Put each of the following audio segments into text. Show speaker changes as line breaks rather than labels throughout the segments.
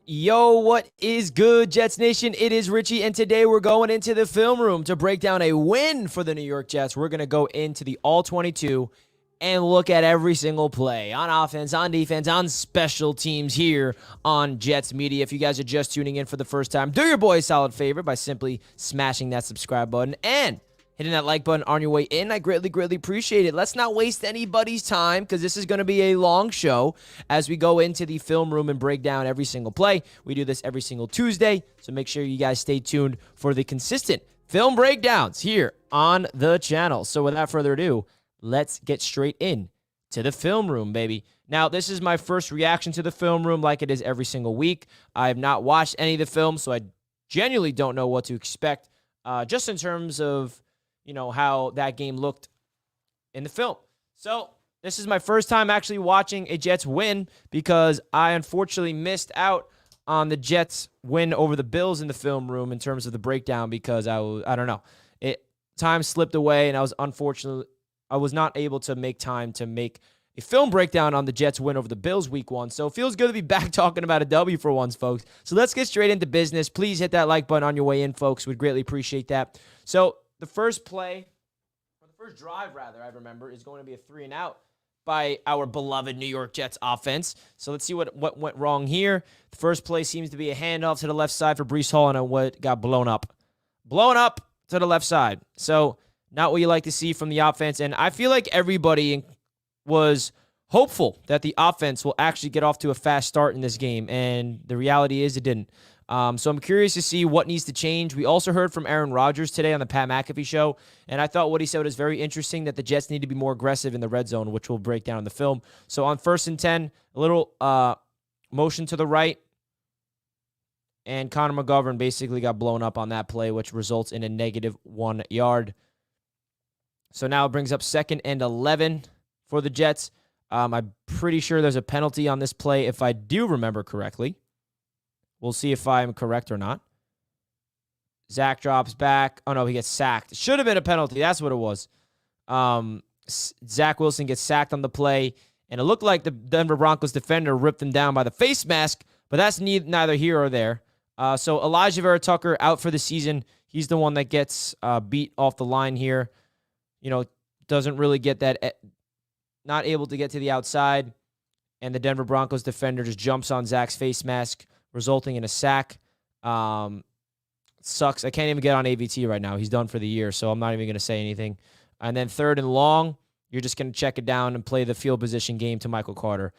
Yo, what is good, Jets Nation? It is Richie, and today we're going into the film room to break down a win for the New York Jets. We're going to go into the All-22 and look at every single play on offense, on defense, on special teams here on Jets Media. If you guys are just tuning in for the first time, do your boy a solid favor by simply smashing that subscribe button and hitting that like button on your way in. I greatly appreciate it. Let's not waste anybody's time because this is going to be a long show as we go into the film room and break down every single play. We do this every single Tuesday, so make sure you guys stay tuned for the consistent film breakdowns here on the channel. So without further ado, let's get straight in to the film room, baby. Now, this is my first reaction to the film room like it is every single week. I have not watched any of the film, so I genuinely don't know what to expect just in terms of how that game looked in the film. So this is my first time actually watching a Jets win because I unfortunately missed out on the Jets win over the Bills in the film room in terms of the breakdown because I don't know. Time slipped away and I was not able to make time to make a film breakdown on the Jets win over the Bills week 1. So it feels good to be back talking about a W for once, folks. So let's get straight into business. Please hit that like button on your way in, folks. We'd greatly appreciate that. So the first play, or the first drive, rather, I remember, is going to be a 3-and-out by our beloved New York Jets offense. So let's see what went wrong here. The first play seems to be a handoff to the left side for Breece Hall and what got blown up. Blown up to the left side. So not what you like to see from the offense. And I feel like everybody was hopeful that the offense will actually get off to a fast start in this game. And the reality is it didn't. So I'm curious to see what needs to change. We also heard from Aaron Rodgers today on the Pat McAfee show, and I thought what he said was very interesting, that the Jets need to be more aggressive in the red zone, which we'll break down in the film. So on 1st and 10, a little motion to the right, and Connor McGovern basically got blown up on that play, which results in a -1 yard. So now it brings up 2nd and 11 for the Jets. I'm pretty sure there's a penalty on this play if I do remember correctly. We'll see if I'm correct or not. Zach drops back. Oh, no, he gets sacked. It should have been a penalty. That's what it was. Zach Wilson gets sacked on the play, and it looked like the Denver Broncos defender ripped him down by the face mask, but that's neither here or there. So Elijah Vera Tucker out for the season. He's the one that gets beat off the line here. Doesn't really get that, not able to get to the outside, and the Denver Broncos defender just jumps on Zach's face mask, resulting in a sack. Sucks. I can't even get on AVT right now. He's done for the year, so I'm not even going to say anything. And then 3rd and long, you're just going to check it down and play the field position game to Michael Carter.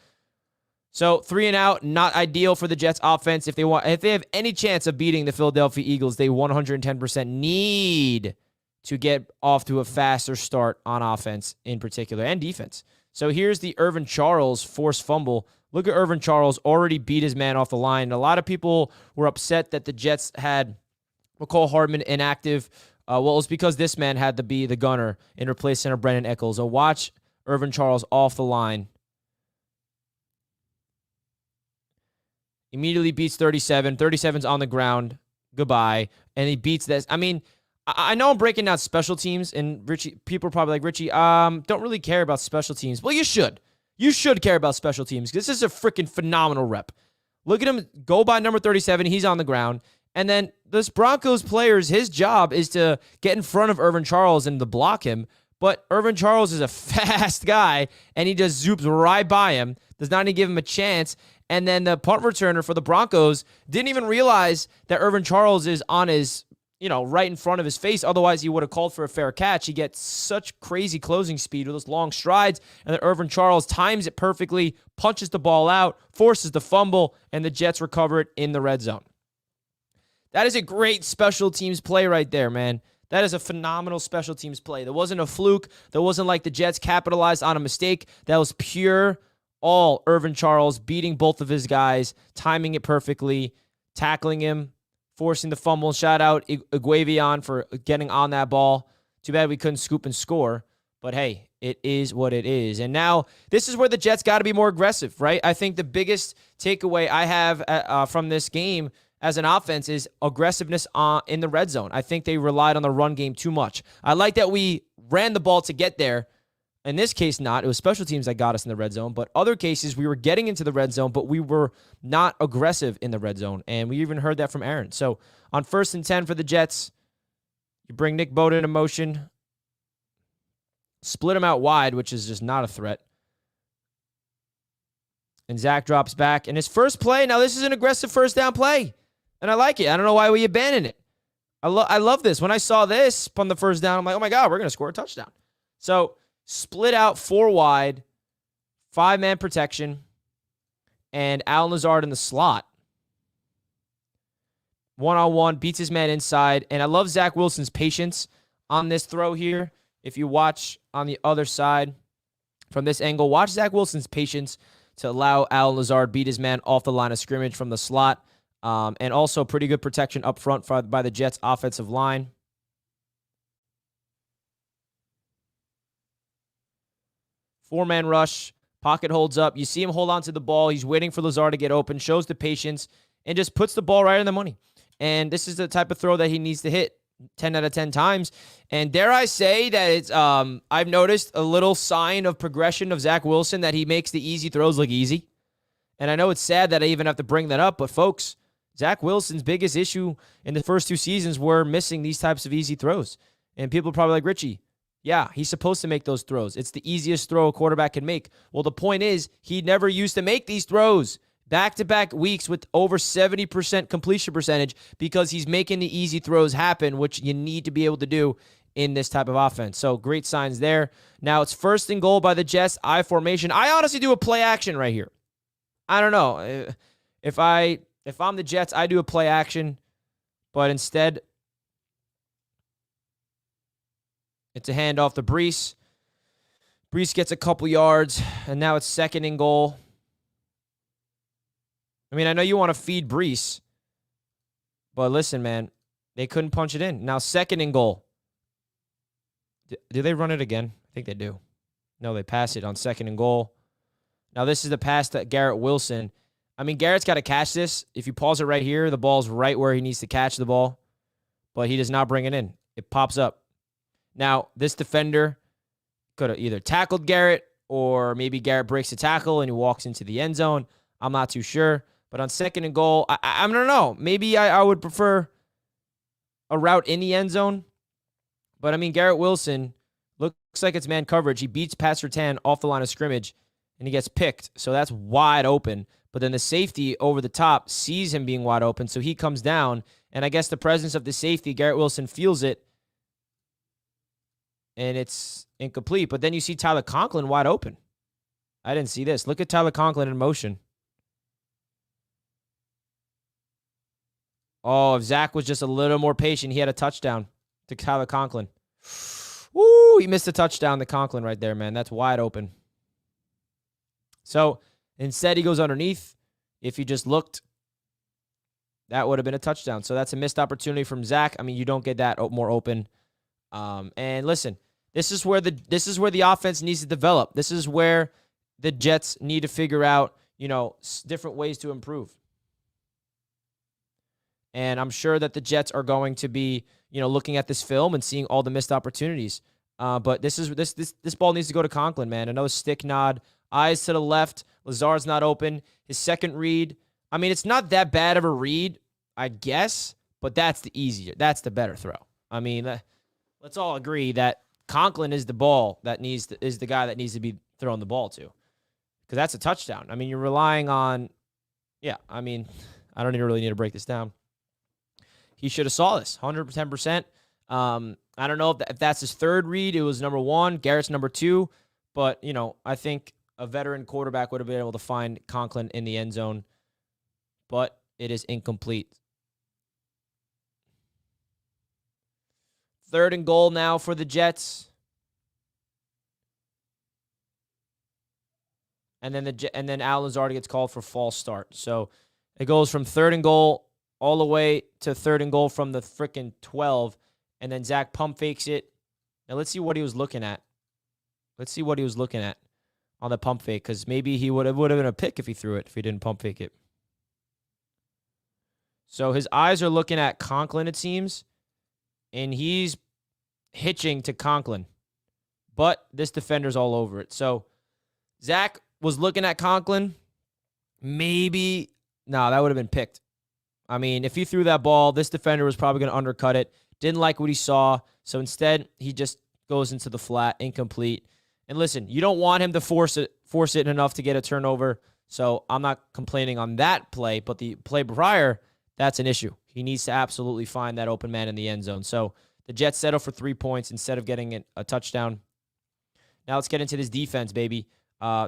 So 3-and-out, not ideal for the Jets offense. If they have any chance of beating the Philadelphia Eagles, they 110% need to get off to a faster start on offense in particular and defense. So here's the Irvin Charles forced fumble. Look at Irvin Charles already beat his man off the line. A lot of people were upset that the Jets had McCall Hardman inactive. Well, it's because this man had to be the gunner in replacement of Brendan Eccles. So watch Irvin Charles off the line. Immediately beats 37. 37's on the ground. Goodbye. And he beats this. I mean, I know I'm breaking down special teams, and Richie, people are probably like, Richie, don't really care about special teams. Well, you should. You should care about special teams because this is a freaking phenomenal rep. Look at him go by number 37. He's on the ground. And then this Broncos players, his job is to get in front of Irvin Charles and to block him. But Irvin Charles is a fast guy, and he just zoops right by him, does not even give him a chance. And then the punt returner for the Broncos didn't even realize that Irvin Charles is on his right in front of his face. Otherwise, he would have called for a fair catch. He gets such crazy closing speed with those long strides, and then Irvin Charles times it perfectly, punches the ball out, forces the fumble, and the Jets recover it in the red zone. That is a great special teams play right there, man. That is a phenomenal special teams play. There wasn't a fluke. There wasn't like the Jets capitalized on a mistake. That was pure all Irvin Charles beating both of his guys, timing it perfectly, tackling him, forcing the fumble. Shout out Iguavion for getting on that ball. Too bad we couldn't scoop and score. But hey, it is what it is. And now this is where the Jets got to be more aggressive, right? I think the biggest takeaway I have from this game as an offense is aggressiveness in the red zone. I think they relied on the run game too much. I like that we ran the ball to get there, In this case, not. It was special teams that got us in the red zone. But other cases, we were getting into the red zone, but we were not aggressive in the red zone. And we even heard that from Aaron. So on 1st and 10 for the Jets, you bring Nick Boda into motion, split him out wide, which is just not a threat. And Zach drops back. And his first play, now this is an aggressive first down play. And I like it. I don't know why we abandoned it. I love this. When I saw this on the first down, I'm like, oh my God, we're going to score a touchdown. So split out 4 wide, 5-man protection, and Allen Lazard in the slot. 1-on-1, beats his man inside. And I love Zach Wilson's patience on this throw here. If you watch on the other side from this angle, watch Zach Wilson's patience to allow Allen Lazard beat his man off the line of scrimmage from the slot. And also pretty good protection up front by the Jets' offensive line. Four-man rush. Pocket holds up. You see him hold on to the ball. He's waiting for Lazard to get open, shows the patience, and just puts the ball right in the money. And this is the type of throw that he needs to hit 10 out of 10 times. And dare I say that it's I've noticed a little sign of progression of Zach Wilson, that he makes the easy throws look easy. And I know it's sad that I even have to bring that up, but folks, Zach Wilson's biggest issue in the first 2 seasons were missing these types of easy throws. And people are probably like, Richie, yeah, he's supposed to make those throws. It's the easiest throw a quarterback can make. Well, the point is, he never used to make these throws. Back-to-back weeks with over 70% completion percentage, because he's making the easy throws happen, which you need to be able to do in this type of offense. So great signs there. Now it's 1st and goal by the Jets, I formation. I honestly do a play action right here. I don't know. If I'm the Jets, I do a play action, but instead it's a handoff to Breece. Breece gets a couple yards, and now it's 2nd and goal. I mean, I know you want to feed Breece, but listen, man, they couldn't punch it in. Now 2nd and goal. Do they run it again? I think they do. No, they pass it on 2nd and goal. Now this is the pass to Garrett Wilson. I mean, Garrett's got to catch this. If you pause it right here, the ball's right where he needs to catch the ball, but he does not bring it in. It pops up. Now, this defender could have either tackled Garrett, or maybe Garrett breaks the tackle and he walks into the end zone. I'm not too sure. But on 2nd and goal, I don't know. Maybe I would prefer a route in the end zone. But, I mean, Garrett Wilson looks like it's man coverage. He beats Pat Surtain off the line of scrimmage, and he gets picked. So that's wide open. But then the safety over the top sees him being wide open, so he comes down. And I guess the presence of the safety, Garrett Wilson feels it, and it's incomplete. But then you see Tyler Conklin wide open. I didn't see this. Look at Tyler Conklin in motion. Oh, if Zach was just a little more patient, he had a touchdown to Tyler Conklin. Woo, he missed a touchdown to Conklin right there, man. That's wide open. So instead, he goes underneath. If he just looked, that would have been a touchdown. So that's a missed opportunity from Zach. I mean, you don't get that more open. And listen, this is where the offense needs to develop. This is where the Jets need to figure out, different ways to improve. And I'm sure that the Jets are going to be, looking at this film and seeing all the missed opportunities. But this ball needs to go to Conklin, man. Another stick nod, eyes to the left. Lazard's not open. His second read, I mean, it's not that bad of a read, I guess, but that's the better throw. I mean, let's all agree that Conklin is the guy that needs to be throwing the ball to, because that's a touchdown. I mean, you're relying on, I mean, I don't even really need to break this down. He should have saw this 110%. I don't know if that's his third read. It was number 1. Garrett's number 2. But, I think a veteran quarterback would have been able to find Conklin in the end zone. But it is incomplete. 3rd and goal now for the Jets. And then Allen Lazard gets called for false start. So it goes from 3rd and goal all the way to 3rd and goal from the freaking 12. And then Zach pump fakes it. Now let's see what he was looking at. Let's see what he was looking at on the pump fake, because maybe he would have been a pick if he threw it, if he didn't pump fake it. So his eyes are looking at Conklin, it seems, and he's hitching to Conklin. but this defender's all over it. So Zach was looking at Conklin. Maybe, no, that would have been picked. I mean, if he threw that ball, this defender was probably going to undercut it. Didn't like what he saw. So instead, he just goes into the flat, incomplete. And listen, you don't want him to force it enough to get a turnover. So I'm not complaining on that play, but the play prior, that's an issue. He needs to absolutely find that open man in the end zone. So the Jets settle for 3 points instead of getting a touchdown. Now let's get into this defense, baby.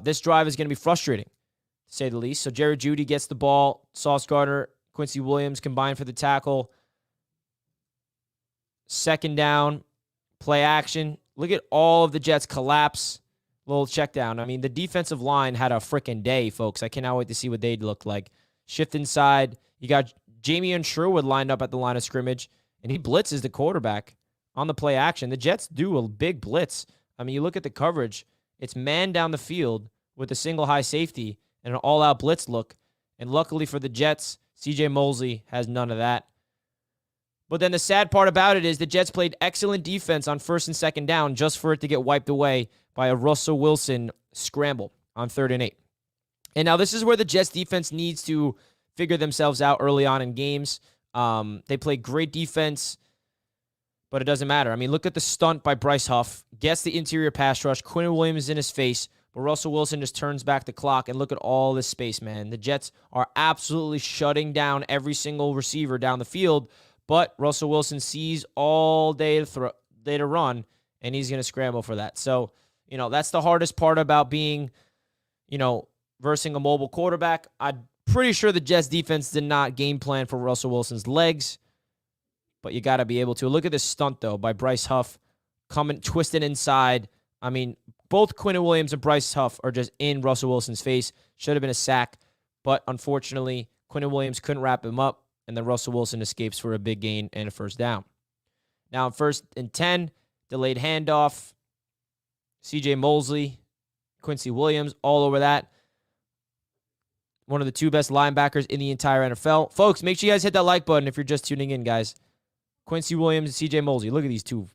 This drive is going to be frustrating, to say the least. So Jerry Jeudy gets the ball. Sauce Gardner, Quincy Williams combined for the tackle. Second down, play action. Look at all of the Jets collapse. Little check down. I mean, the defensive line had a freaking day, folks. I cannot wait to see what they look like. Shift inside. You got Jamie and Sherwood lined up at the line of scrimmage, and he blitzes the quarterback on the play action. The Jets do a big blitz. I mean, you look at the coverage. It's man down the field with a single high safety and an all-out blitz look. And luckily for the Jets, C.J. Mosley has none of that. But then the sad part about it is the Jets played excellent defense on first and second down just for it to get wiped away by a Russell Wilson scramble on 3rd and 8. And now this is where the Jets defense needs to figure themselves out early on in games. They play great defense, but it doesn't matter. I mean, look at the stunt by Bryce Huff. Gets the interior pass rush. Quinn Williams in his face, but Russell Wilson just turns back the clock, and look at all this space, man. The Jets are absolutely shutting down every single receiver down the field, but Russell Wilson sees all day to run, and he's going to scramble for that. So, that's the hardest part about being, versing a mobile quarterback. I'm pretty sure the Jets defense did not game plan for Russell Wilson's legs, but you got to be able to. Look at this stunt, though, by Bryce Huff coming, twisting inside. I mean, both Quinn Williams and Bryce Huff are just in Russell Wilson's face. Should have been a sack, but unfortunately, Quinn Williams couldn't wrap him up, and then Russell Wilson escapes for a big gain and a first down. Now, on 1st and 10, delayed handoff. C.J. Mosley, Quincy Williams, all over that. One of the 2 best linebackers in the entire NFL. Folks, make sure you guys hit that like button if you're just tuning in, guys. Quincy Williams and C.J. Mosley. Look at these two.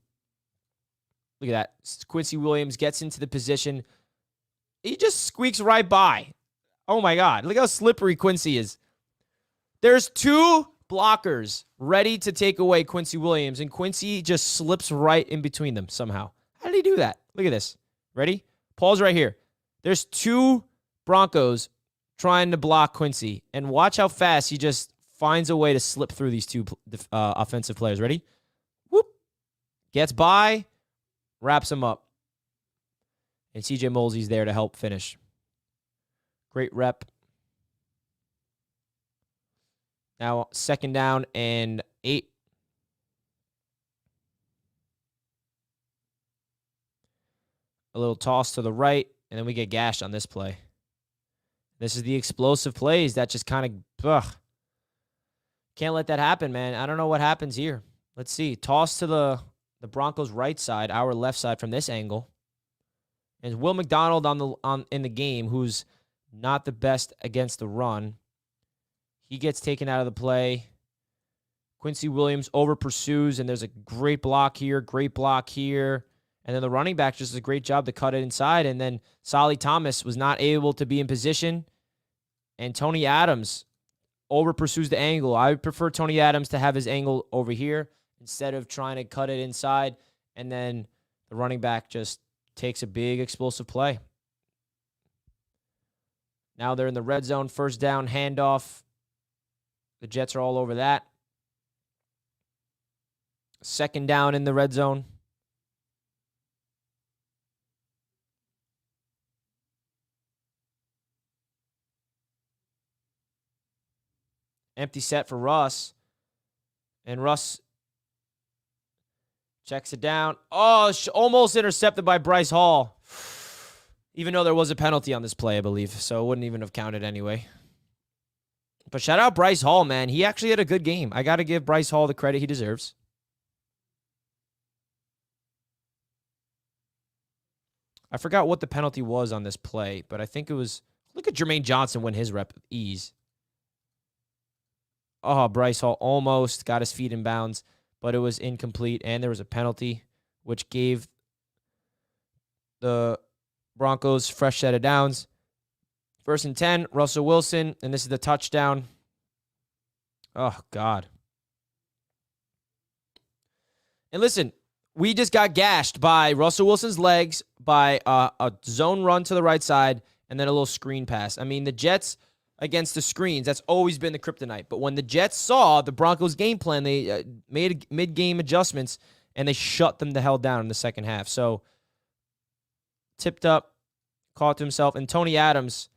Look at that. Quincy Williams gets into the position. He just squeaks right by. Oh, my God. Look how slippery Quincy is. There's 2 blockers ready to take away Quincy Williams, and Quincy just slips right in between them somehow. How did he do that? Look at this. Ready? Pause right here. There's 2 Broncos trying to block Quincy, and watch how fast he just finds a way to slip through these 2 offensive players. Ready? Whoop. Gets by, wraps him up. And C.J. Mosley's there to help finish. Great rep. Now, 2nd down and 8. A little toss to the right, and then we get gashed on this play. This is the explosive plays that just kind of, can't let that happen, man. I don't know what happens here. Let's see. Toss to the Broncos' right side, our left side from this angle. And Will McDonald in the game, who's not the best against the run. He gets taken out of the play. Quincy Williams over pursues, and there's a great block here, And then the running back just does a great job to cut it inside. And then Solly Thomas was not able to be in position. And Tony Adams over pursues the angle. I would prefer Tony Adams to have his angle over here instead of trying to cut it inside. And then the running back just takes a big explosive play. Now they're in the red zone, 1st down, handoff. The Jets are all over that. 2nd down in the red zone. Empty set for Russ. And Russ checks it down. Oh, almost intercepted by Bryce Hall. Even though there was a penalty on this play, I believe. So it wouldn't even have counted anyway. But shout out Bryce Hall, man. He actually had a good game. I got to give Bryce Hall the credit he deserves. I forgot what the penalty was on this play, but I think it was... Look at Jermaine Johnson win his rep with ease. Oh, Bryce Hall almost got his feet in bounds, but it was incomplete, and there was a penalty, which gave the Broncos fresh set of downs. 1st and 10, Russell Wilson, and this is the touchdown. Oh, God. And listen, we just got gashed by Russell Wilson's legs, by a zone run to the right side, and then a little screen pass. I mean, the Jets against the screens, that's always been the kryptonite. But when the Jets saw the Broncos' game plan, they made mid-game adjustments, and they shut them the hell down in the second half. So, tipped up, caught to himself, and Tony Adams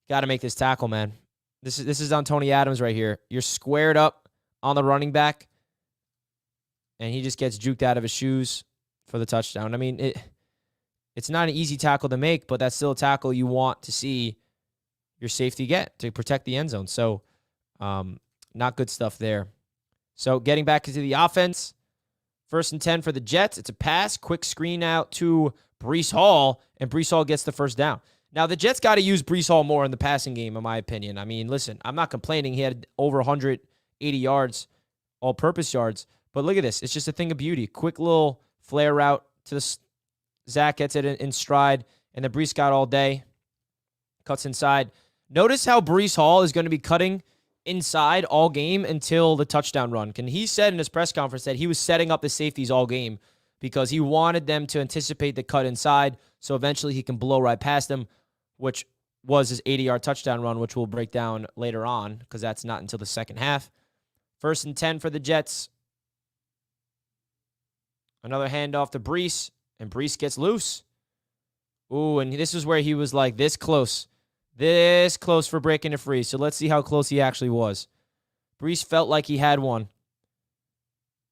got to make this tackle, man. This is on Tony Adams right here. You're squared up on the running back, and he just gets juked out of his shoes for the touchdown. I mean, it's not an easy tackle to make, but that's still a tackle you want to see your safety get to protect the end zone. So, not good stuff there. So, getting back into the offense, 1st and 10 for the Jets. It's a pass, quick screen out to Breece Hall, and Breece Hall gets the first down. Now, the Jets got to use Breece Hall more in the passing game, in my opinion. I mean, listen, I'm not complaining. He had over 180 yards, all-purpose yards. But look at this. It's just a thing of beauty. Quick little flare route to the Zach gets it in stride, and the Breece got all day. Cuts inside. Notice how Breece Hall is going to be cutting inside all game until the touchdown run. And he said in his press conference that he was setting up the safeties all game because he wanted them to anticipate the cut inside so eventually he can blow right past them, which was his 80-yard touchdown run, which we'll break down later on because that's not until the second half. 1st and 10 for the Jets. Another handoff to Breece, and Breece gets loose. Ooh, and this is where he was like this close for breaking it free. So let's see how close he actually was. Breece felt like he had one.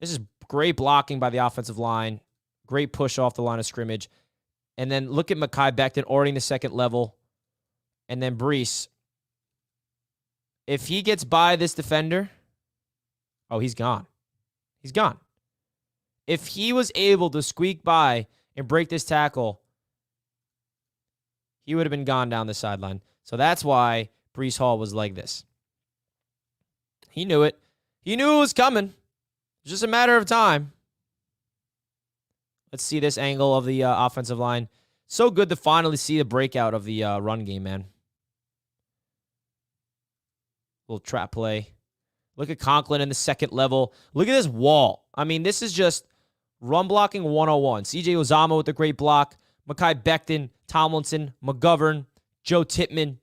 This is great blocking by the offensive line. Great push off the line of scrimmage. And then look at Mekhi Becton already in the second level. And then Breece. If he gets by this defender, oh, he's gone. He's gone. If he was able to squeak by and break this tackle, he would have been gone down the sideline. So that's why Breece Hall was like this. He knew it. He knew it was coming. It's just a matter of time. Let's see this angle of the offensive line. So good to finally see the breakout of the run game, man. Little trap play. Look at Conklin in the second level. Look at this wall. I mean, this is just run blocking 101. C.J. Uzomah with a great block. Mekhi Becton, Tomlinson, McGovern, Joe Tippmann.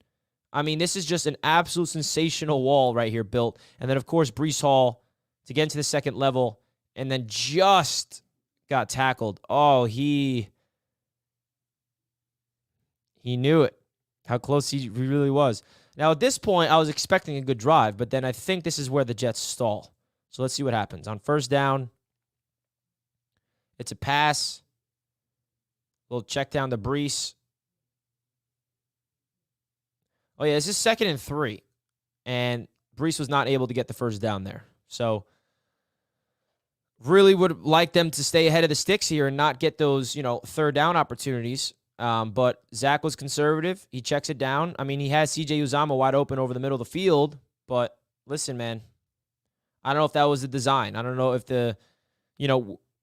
I mean, this is just an absolute sensational wall right here built. And then, of course, Breece Hall to get into the second level and then just got tackled. Oh, he knew it, how close he really was. Now, at this point, I was expecting a good drive, but then I think this is where the Jets stall. So let's see what happens. On 1st down, it's a pass. Little check down to Breece. Oh, yeah, this is 2nd and 3. And Breece was not able to get the first down there. So really would like them to stay ahead of the sticks here and not get those, 3rd down opportunities. But Zach was conservative. He checks it down. I mean, he has C.J. Uzomah wide open over the middle of the field. But listen, man, I don't know if that was the design. I don't know if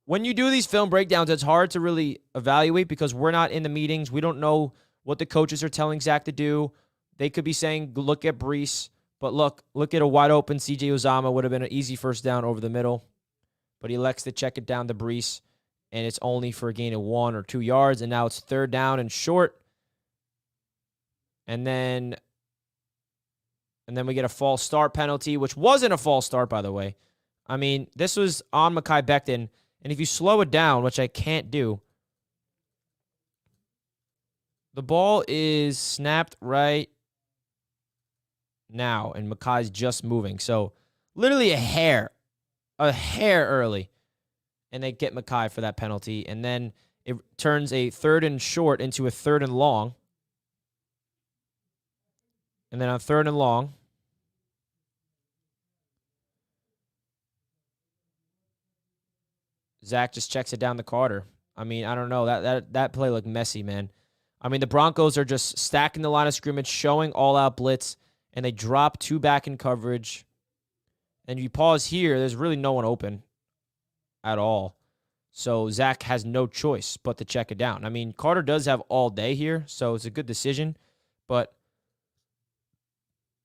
when you do these film breakdowns, it's hard to really evaluate because we're not in the meetings. We don't know what the coaches are telling Zach to do. They could be saying, look at Breece. But look at a wide open C.J. Uzomah. Would have been an easy first down over the middle. But he elects to check it down to Breece. And it's only for a gain of 1 or 2 yards. And now it's 3rd down and short. And then we get a false start penalty, which wasn't a false start, by the way. I mean, this was on Mekhi Becton. And if you slow it down, which I can't do, the ball is snapped right now. And Mekhi's just moving. So literally a hair early. And they get Mekhi for that penalty. And then it turns a 3rd and short into a 3rd and long. And then on 3rd and long, Zach just checks it down the Carter. I mean, I don't know. That play looked messy, man. I mean, the Broncos are just stacking the line of scrimmage, showing all-out blitz, and they drop 2 back in coverage. And you pause here, there's really no one open at all. So Zach has no choice but to check it down. I mean, Carter does have all day here, so it's a good decision. But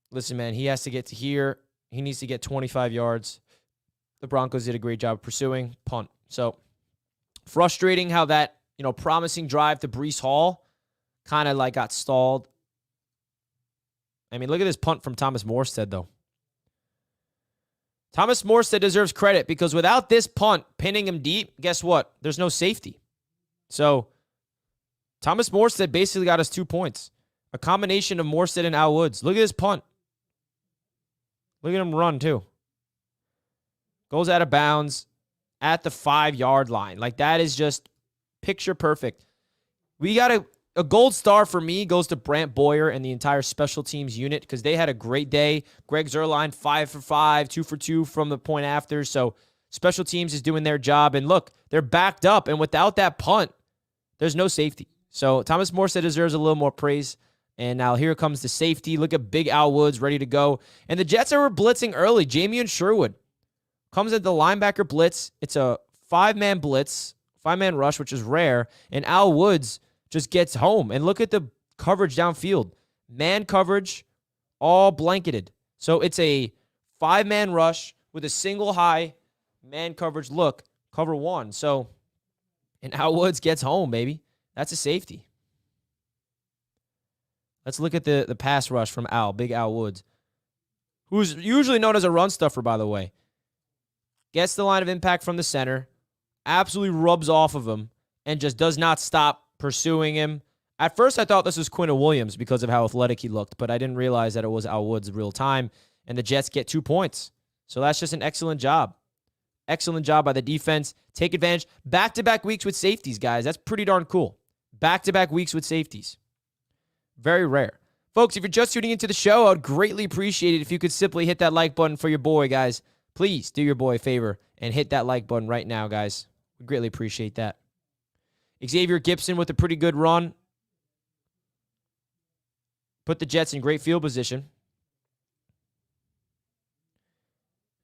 listen, man, he has to get to here. He needs to get 25 yards. The Broncos did a great job pursuing. Punt. So frustrating how that, promising drive to Breece Hall kind of like got stalled. I mean, look at this punt from Thomas Morstead, though. Thomas Morstead deserves credit because without this punt pinning him deep, guess what? There's no safety. So Thomas Morstead basically got us 2 points. A combination of Morstead and Al Woods. Look at this punt. Look at him run, too. Goes out of bounds at the 5-yard line. Like, that is just picture perfect. We got a gold star for me goes to Brant Boyer and the entire special teams unit because they had a great day. Greg Zuerlein, 5 for 5, 2 for 2 from the point after. So special teams is doing their job. And look, they're backed up. And without that punt, there's no safety. So Thomas Morstead deserves a little more praise. And now here comes the safety. Look at big Al Woods ready to go. And the Jets are blitzing early. Jamie and Sherwood comes at the linebacker blitz. It's a 5-man blitz, 5-man rush, which is rare. And Al Woods just gets home. And look at the coverage downfield. Man coverage, all blanketed. So it's a 5-man rush with a single high man coverage look, cover 1. So, and Al Woods gets home, baby. That's a safety. Let's look at the pass rush from Big Al Woods, who's usually known as a run stuffer, by the way. Gets the line of impact from the center, absolutely rubs off of him, and just does not stop pursuing him. At first, I thought this was Quinnen Williams because of how athletic he looked, but I didn't realize that it was Al Woods real time, and the Jets get 2 points. So that's just an excellent job. Excellent job by the defense. Take advantage. Back-to-back weeks with safeties, guys. That's pretty darn cool. Back-to-back weeks with safeties. Very rare. Folks, if you're just tuning into the show, I would greatly appreciate it if you could simply hit that like button for your boy, guys. Please do your boy a favor and hit that like button right now, guys. We greatly appreciate that. Xavier Gipson with a pretty good run. Put the Jets in great field position.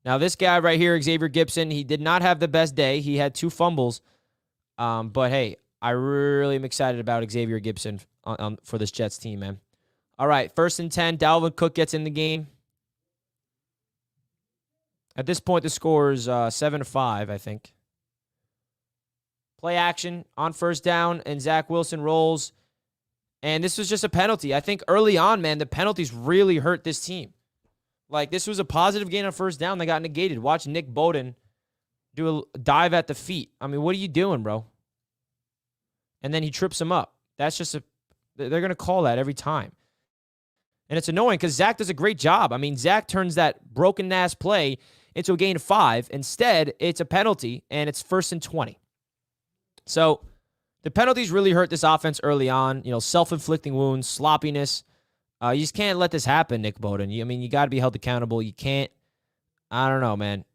Now, this guy right here, Xavier Gipson, he did not have the best day. He had 2 fumbles. But, hey, I really am excited about Xavier Gipson for this Jets team, man. All right, 1st and 10. Dalvin Cook gets in the game. At this point, the score is 7-5, I think. Play action on 1st down, and Zach Wilson rolls. And this was just a penalty. I think early on, man, the penalties really hurt this team. Like, this was a positive gain on 1st down that got negated. Watch Nick Bowden do a dive at the feet. I mean, what are you doing, bro? And then he trips him up. That's just they're going to call that every time. And it's annoying because Zach does a great job. I mean, Zach turns that broken-ass play into a gain of 5. Instead, it's a penalty, and it's 1st and 20. So the penalties really hurt this offense early on. Self-inflicting wounds, sloppiness. You just can't let this happen, Nick Bowden. You got to be held accountable. You can't. I don't know, man.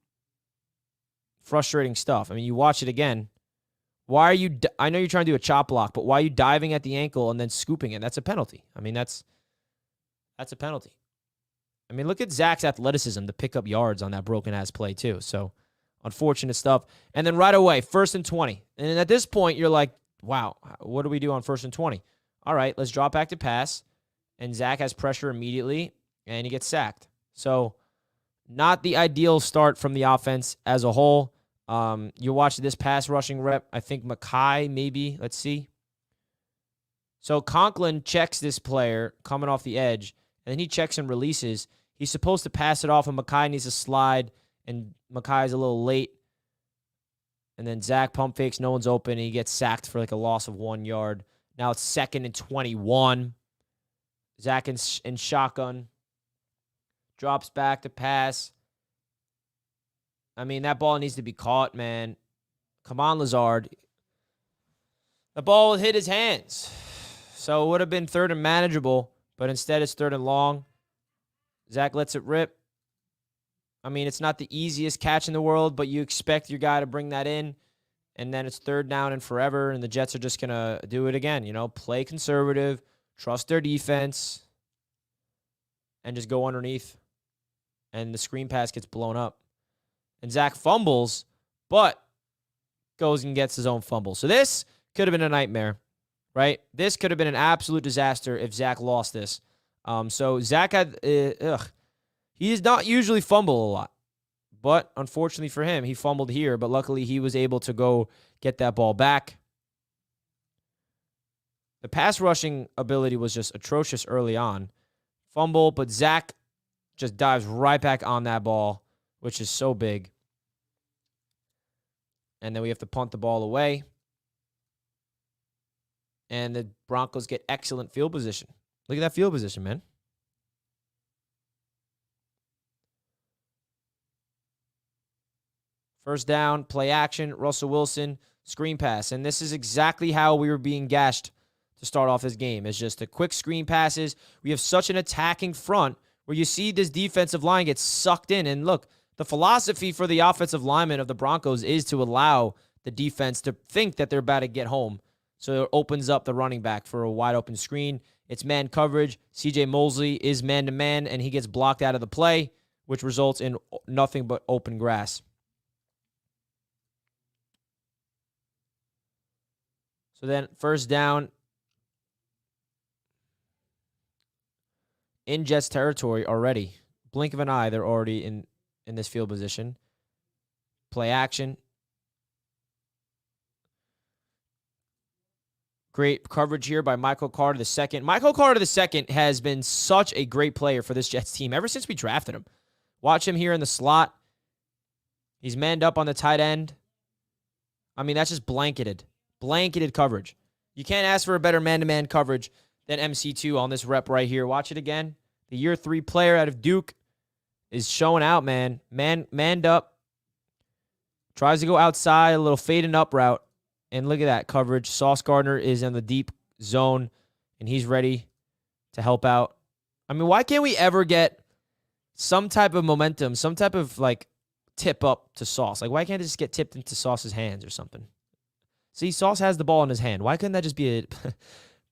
Frustrating stuff. I mean, you watch it again. Why are you? I know you're trying to do a chop block, but why are you diving at the ankle and then scooping it? That's a penalty. I mean, that's a penalty. I mean, look at Zach's athleticism to pick up yards on that broken-ass play, too. So, unfortunate stuff. And then right away, 1st and 20. And at this point, you're like, wow, what do we do on 1st and 20? All right, let's drop back to pass. And Zach has pressure immediately, and he gets sacked. So, not the ideal start from the offense as a whole. You watch this pass rushing rep. I think Mackay maybe. Let's see. So, Conklin checks this player coming off the edge, and then he checks and releases. He's supposed to pass it off, and Mackay needs to slide, and Mackay's a little late. And then Zach pump fakes. No one's open, and he gets sacked for like a loss of 1 yard. Now it's 2nd and 21. Zach in shotgun. Drops back to pass. I mean, that ball needs to be caught, man. Come on, Lazard. The ball hit his hands. So it would have been 3rd and manageable, but instead it's 3rd and long. Zach lets it rip. I mean, it's not the easiest catch in the world, but you expect your guy to bring that in. And then it's 3rd down and forever, and the Jets are just going to do it again. Play conservative, trust their defense, and just go underneath. And the screen pass gets blown up. And Zach fumbles, but goes and gets his own fumble. So this could have been a nightmare, right? This could have been an absolute disaster if Zach lost this. So Zach had, he does not usually fumble a lot. But unfortunately for him, he fumbled here. But luckily, he was able to go get that ball back. The pass rushing ability was just atrocious early on. Fumble, but Zach just dives right back on that ball, which is so big. And then we have to punt the ball away. And the Broncos get excellent field position. Look at that field position, man. First down, play action, Russell Wilson, screen pass. And this is exactly how we were being gashed to start off this game. It's just a quick screen passes. We have such an attacking front where you see this defensive line get sucked in. And look, the philosophy for the offensive linemen of the Broncos is to allow the defense to think that they're about to get home. So it opens up the running back for a wide open screen. It's man coverage. CJ Mosley is man-to-man, and he gets blocked out of the play, which results in nothing but open grass. So then first down in Jets territory already. Blink of an eye, they're already in this field position. Play action. Great coverage here by Michael Carter II. Michael Carter II has been such a great player for this Jets team ever since we drafted him. Watch him here in the slot. He's manned up on the tight end. I mean, that's just blanketed coverage. You can't ask for a better man-to-man coverage than MC2 on this rep right here. Watch it again. The year 3 player out of Duke is showing out, man. Manned up. Tries to go outside, a little fading up route. And look at that coverage. Sauce Gardner is in the deep zone, and he's ready to help out. I mean, why can't we ever get some type of momentum, some type of, like, tip up to Sauce? Like, why can't it just get tipped into Sauce's hands or something? See, Sauce has the ball in his hand. Why couldn't that just be a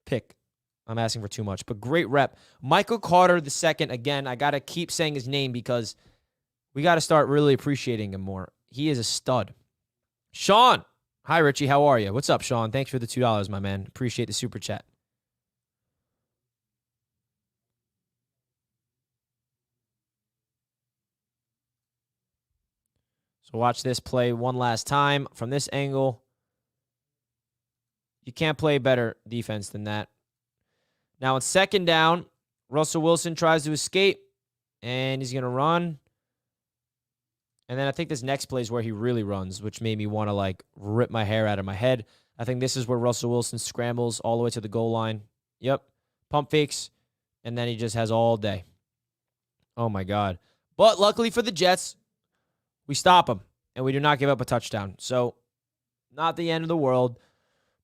pick? I'm asking for too much, but great rep. Michael Carter II, again, I got to keep saying his name because we got to start really appreciating him more. He is a stud. Sean. Hi, Richie. How are you? What's up, Sean? Thanks for the $2, my man. Appreciate the super chat. So watch this play one last time from this angle. You can't play better defense than that. Now, on second down, Russell Wilson tries to escape, and he's going to run. And then I think this next play is where he really runs, which made me want to, like, rip my hair out of my head. I think this is where Russell Wilson scrambles all the way to the goal line. Yep. Pump fakes, and then he just has all day. Oh, my God. But luckily for the Jets, we stop him, and we do not give up a touchdown. So, not the end of the world.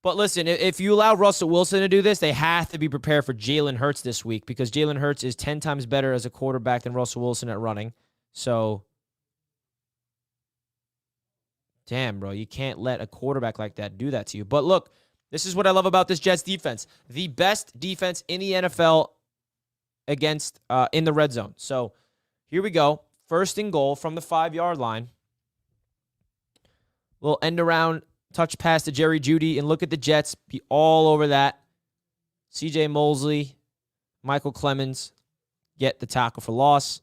But listen, if you allow Russell Wilson to do this, they have to be prepared for Jalen Hurts this week because Jalen Hurts is 10 times better as a quarterback than Russell Wilson at running. So, damn, bro, you can't let a quarterback like that do that to you. But look, this is what I love about this Jets defense. The best defense in the NFL against in the red zone. So here we go. First and goal from the 5-yard line. We'll end around, touch pass to Jerry Jeudy, and look at the Jets be all over that. CJ Mosley, Michael Clemens get the tackle for loss.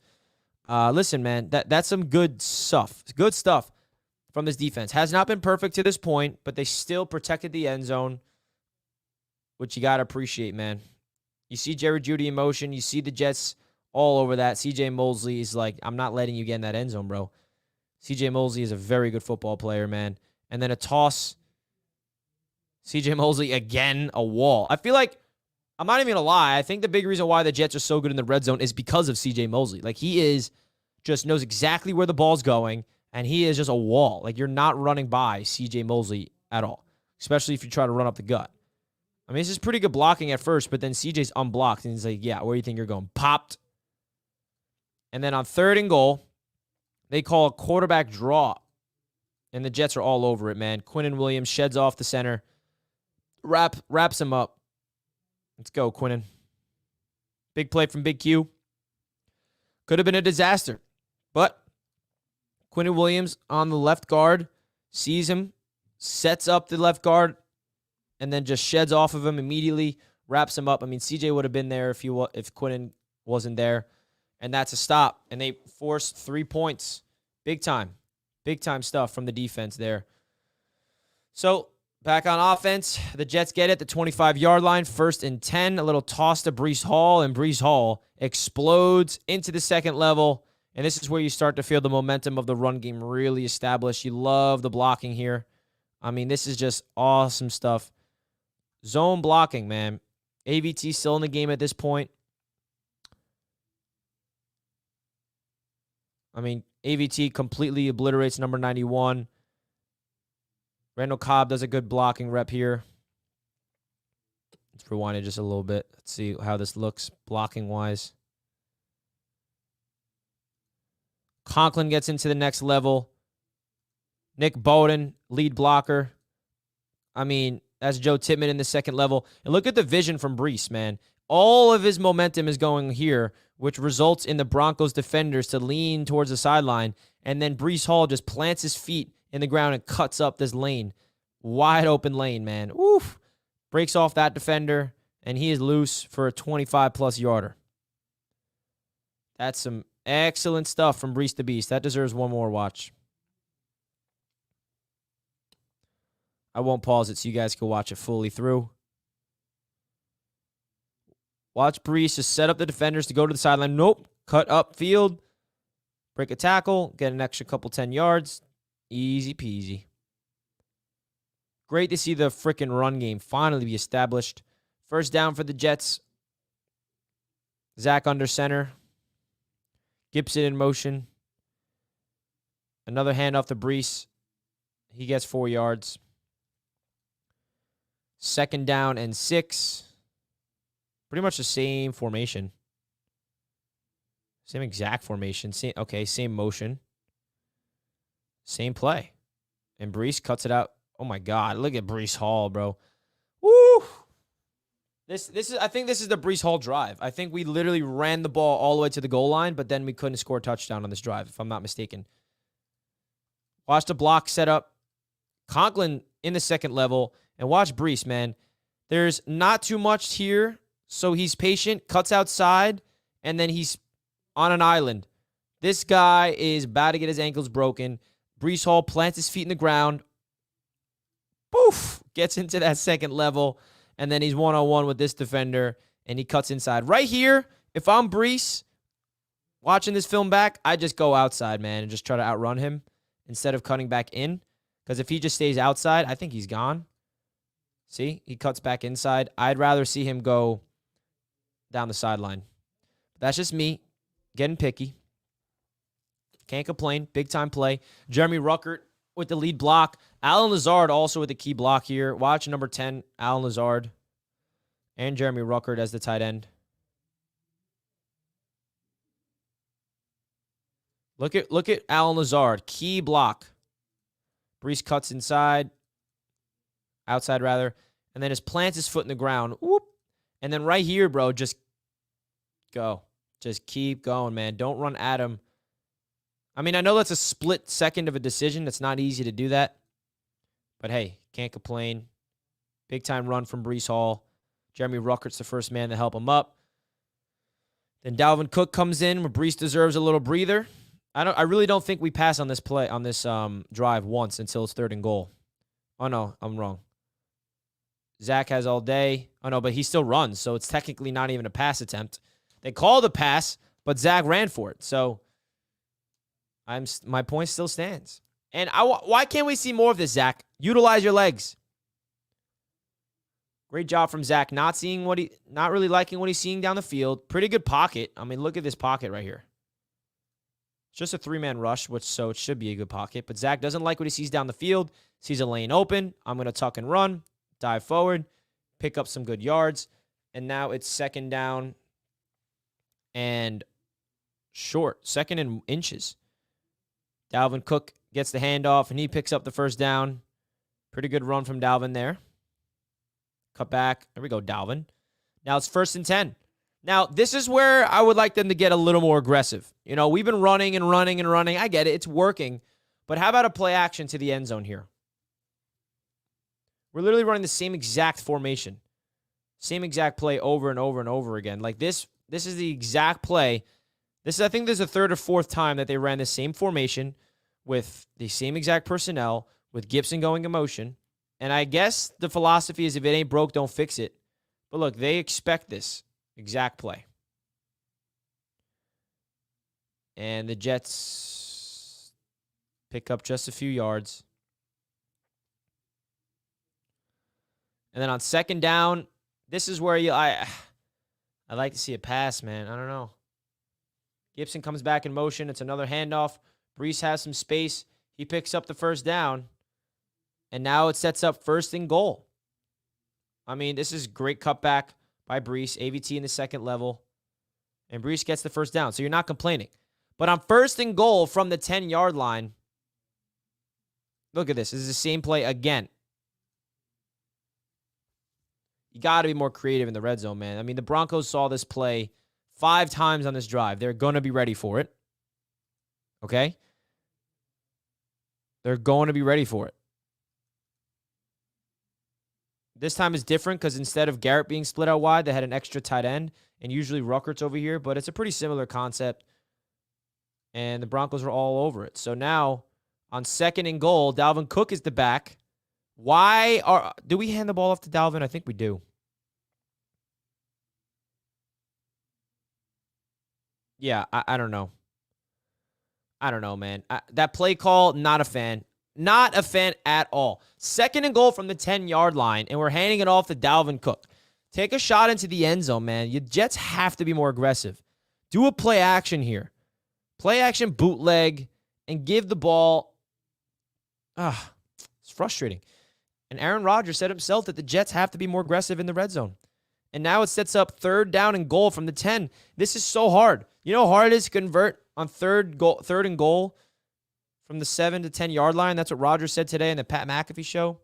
Listen, man, that's some good stuff. Good stuff from this defense. Has not been perfect to this point, but they still protected the end zone, which you got to appreciate, man. You see Jerry Jeudy in motion. You see the Jets all over that. CJ Mosley is like, I'm not letting you get in that end zone, bro. CJ Mosley is a very good football player, man. And then a toss. CJ Mosley, again, a wall. I feel like, I'm not even going to lie, I think the big reason why the Jets are so good in the red zone is because of CJ Mosley. Like, he is just knows exactly where the ball's going, and he is just a wall. Like, you're not running by CJ Mosley at all, especially if you try to run up the gut. I mean, this is pretty good blocking at first, but then CJ's unblocked, and he's like, yeah, where do you think you're going? Popped. And then on third and goal, they call a quarterback draw, and the Jets are all over it, man. Quinnen Williams sheds off the center, wraps him up. Let's go, Quinnen. Big play from Big Q. Could have been a disaster, but Quinnen Williams on the left guard sees him, sets up the left guard, and then just sheds off of him immediately, wraps him up. I mean, CJ would have been there if Quinnen wasn't there. And that's a stop. And they forced 3 points. Big time. Big time stuff from the defense there. So, back on offense, the Jets get it, the 25-yard line, 1st and 10. A little toss to Breece Hall, and Breece Hall explodes into the second level. And this is where you start to feel the momentum of the run game really established. You love the blocking here. I mean, this is just awesome stuff. Zone blocking, man. AVT still in the game at this point. I mean, AVT completely obliterates number 91. Randall Cobb does a good blocking rep here. Let's rewind it just a little bit. Let's see how this looks blocking-wise. Conklin gets into the next level. Nick Bowden, lead blocker. I mean, that's Joe Tippmann in the second level. And look at the vision from Breece, man. All of his momentum is going here, which results in the Broncos defenders to lean towards the sideline. And then Breece Hall just plants his feet in the ground and cuts up this lane. Wide open lane, man. Oof. Breaks off that defender, and he is loose for a 25-plus yarder. That's some excellent stuff from Breece the Beast. That deserves one more watch. I won't pause it so you guys can watch it fully through. Watch Breece just set up the defenders to go to the sideline. Nope. Cut up field. Break a tackle. Get an extra couple 10 yards. Easy peasy. Great to see the frickin' run game finally be established. 1st down for the Jets. Zach under center. Gibson in motion. Another handoff to Breece. He gets 4 yards. 2nd down and 6. Pretty much the same formation. Same exact formation. Same motion. Same play. And Breece cuts it out. Oh, my God. Look at Breece Hall, bro. Woo! I think this is the Breece Hall drive. I think we literally ran the ball all the way to the goal line, but then we couldn't score a touchdown on this drive, if I'm not mistaken. Watch the block set up. Conklin in the second level. And watch Breece, man. There's not too much here, so he's patient, cuts outside, and then he's on an island. This guy is about to get his ankles broken. Breece Hall plants his feet in the ground. Poof! Gets into that second level, and then he's one-on-one with this defender, and he cuts inside. Right here, if I'm Breece, watching this film back, I just go outside, man, and just try to outrun him instead of cutting back in. Because if he just stays outside, I think he's gone. See, he cuts back inside. I'd rather see him go down the sideline. That's just me getting picky. Can't complain. Big-time play. Jeremy Ruckert with the lead block. Alan Lazard also with the key block here. Watch number 10, Alan Lazard. And Jeremy Ruckert as the tight end. Look at Alan Lazard. Key block. Breece cuts inside. Outside, rather. And then just plants his foot in the ground. Whoop. And then right here, bro, just go. Just keep going, man. Don't run at him. I mean, I know that's a split second of a decision. It's not easy to do that. But, hey, can't complain. Big-time run from Breece Hall. Jeremy Ruckert's the first man to help him up. Then Dalvin Cook comes in where Breece deserves a little breather. I really don't think we pass on this play, on this drive once until it's 3rd and goal. Oh, no, I'm wrong. Zach has all day. Oh, no, but he still runs, so it's technically not even a pass attempt. They called the pass, but Zach ran for it. So my point still stands. And why can't we see more of this, Zach? Utilize your legs. Great job from Zach. Not really liking what he's seeing down the field. Pretty good pocket. I mean, look at this pocket right here. It's just a 3-man rush, so it should be a good pocket. But Zach doesn't like what he sees down the field. Sees a lane open. I'm going to tuck and run. Dive forward. Pick up some good yards. And now it's 2nd down and short. 2nd and inches. Dalvin Cook gets the handoff, and he picks up the 1st down. Pretty good run from Dalvin there. Cut back. There we go, Dalvin. Now it's 1st and 10. Now, this is where I would like them to get a little more aggressive. You know, we've been running and running and running. I get it. It's working. But how about a play action to the end zone here? We're literally running the same exact formation. Same exact play over and over and over again. Like this is the exact play. I think this is the third or fourth time that they ran the same formation with the same exact personnel, with Gibson going in motion. And I guess the philosophy is if it ain't broke, don't fix it. But look, they expect this exact play. And the Jets pick up just a few yards. And then on second down, this is where I'd like to see a pass, man. I don't know. Gibson comes back in motion. It's another handoff. Breece has some space. He picks up the first down. And now it sets up first and goal. I mean, this is great cutback by Breece. AVT in the second level. And Breece gets the first down. So you're not complaining. But on first and goal from the 10-yard line, look at this. This is the same play again. You got to be more creative in the red zone, man. I mean, the Broncos saw this play 5 times on this drive. They're going to be ready for it. Okay? They're going to be ready for it. This time is different because instead of Garrett being split out wide, they had an extra tight end. And usually Ruckert's over here, but it's a pretty similar concept. And the Broncos are all over it. So now, on second and goal, Dalvin Cook is the back. Do we hand the ball off to Dalvin? I think we do. Yeah, I don't know. I don't know, man. That play call, not a fan. Not a fan at all. Second and goal from the 10-yard line, and we're handing it off to Dalvin Cook. Take a shot into the end zone, man. Your Jets have to be more aggressive. Do a play action here. Play action bootleg and give the ball. It's frustrating. And Aaron Rodgers said himself that the Jets have to be more aggressive in the red zone. And now it sets up third down and goal from the 10. This is so hard. You know how hard it is to convert on third and goal from the 7 to 10-yard line? That's what Rodgers said today in the Pat McAfee show.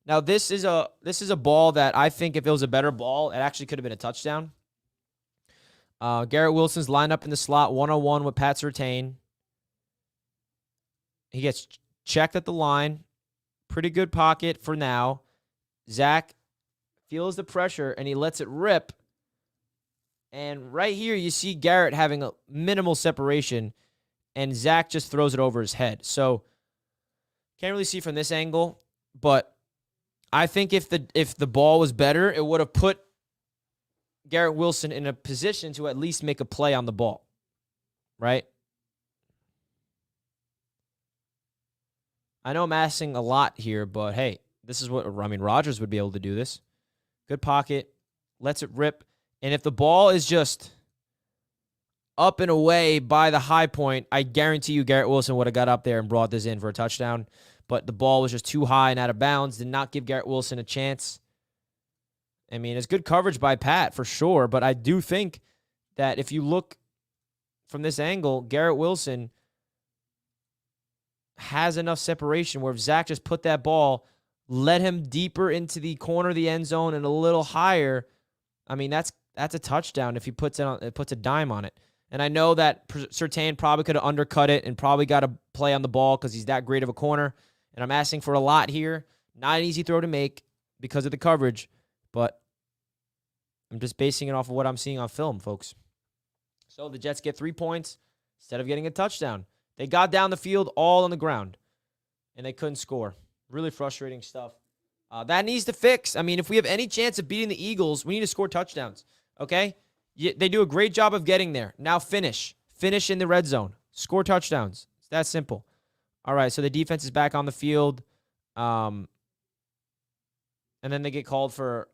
Now, this is a ball that I think if it was a better ball, it actually could have been a touchdown. Garrett Wilson's lined up in the slot, 1-on-1 with Pat Surtain. He gets checked at the line. Pretty good pocket for now. Zach feels the pressure, and he lets it rip. And right here, you see Garrett having a minimal separation, and Zach just throws it over his head. So, can't really see from this angle, but I think if the ball was better, it would have put Garrett Wilson in a position to at least make a play on the ball, right? I know I'm asking a lot here, but hey, this is Rodgers would be able to do this. Good pocket, lets it rip. And if the ball is just up and away by the high point, I guarantee you Garrett Wilson would have got up there and brought this in for a touchdown. But the ball was just too high and out of bounds, did not give Garrett Wilson a chance. I mean, it's good coverage by Pat for sure, but I do think that if you look from this angle, Garrett Wilson has enough separation where if Zach just put that ball, let him deeper into the corner of the end zone and a little higher, I mean, that's a touchdown if he puts a dime on it. And I know that Surtain probably could have undercut it and probably got a play on the ball because he's that great of a corner. And I'm asking for a lot here. Not an easy throw to make because of the coverage, but I'm just basing it off of what I'm seeing on film, folks. So the Jets get 3 points instead of getting a touchdown. They got down the field all on the ground, and they couldn't score. Really frustrating stuff. That needs to fix. I mean, if we have any chance of beating the Eagles, we need to score touchdowns, okay? They do a great job of getting there. Now finish. Finish in the red zone. Score touchdowns. It's that simple. All right, so the defense is back on the field. And then they get called for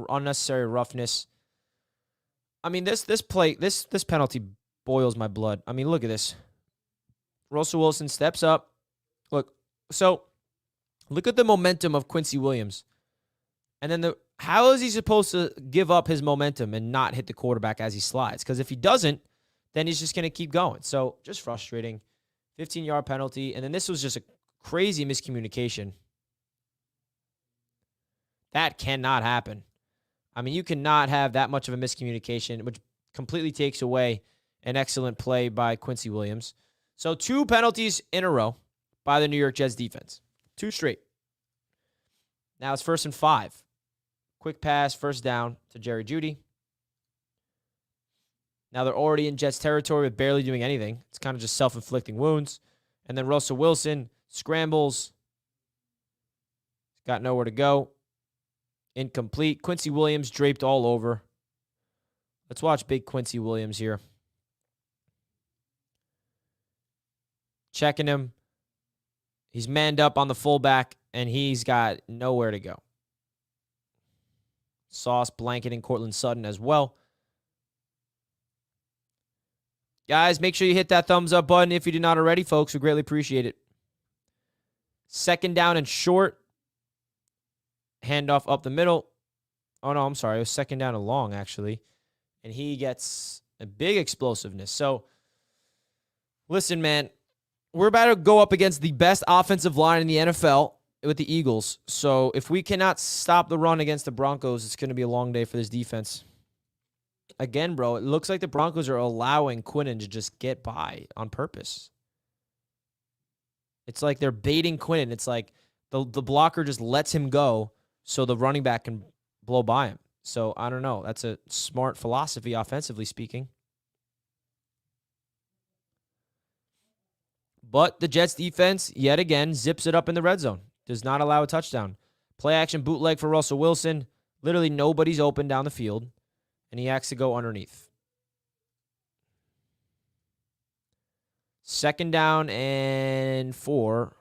unnecessary roughness. I mean, this penalty boils my blood. I mean, look at this. Russell Wilson steps up. Look at the momentum of Quincy Williams. And then how is he supposed to give up his momentum and not hit the quarterback as he slides? Because if he doesn't, then he's just going to keep going. So just frustrating. 15-yard penalty. And then this was just a crazy miscommunication. That cannot happen. I mean, you cannot have that much of a miscommunication, which completely takes away an excellent play by Quincy Williams. So 2 penalties in a row by the New York Jets defense. 2 straight. Now it's 1st and 5. Quick pass, first down to Jerry Jeudy. Now they're already in Jets territory with barely doing anything. It's kind of just self-inflicting wounds. And then Russell Wilson scrambles. Got nowhere to go. Incomplete. Quincy Williams draped all over. Let's watch big Quincy Williams here. Checking him. He's manned up on the fullback, and he's got nowhere to go. Sauce blanketing Cortland Sutton as well. Guys, make sure you hit that thumbs up button if you did not already, folks. We greatly appreciate it. 2nd down and short. Handoff up the middle. Oh, no, I'm sorry. It was 2nd down and long, actually. And he gets a big explosiveness. So, listen, man. We're about to go up against the best offensive line in the NFL with the Eagles. So, if we cannot stop the run against the Broncos, it's going to be a long day for this defense. Again, bro, it looks like the Broncos are allowing Quinnen to just get by on purpose. It's like they're baiting Quinnen. It's like the blocker just lets him go so the running back can blow by him. So, I don't know. That's a smart philosophy, offensively speaking. But the Jets defense, yet again, zips it up in the red zone. Does not allow a touchdown. Play action bootleg for Russell Wilson. Literally nobody's open down the field. And he has to go underneath. 2nd down and 4.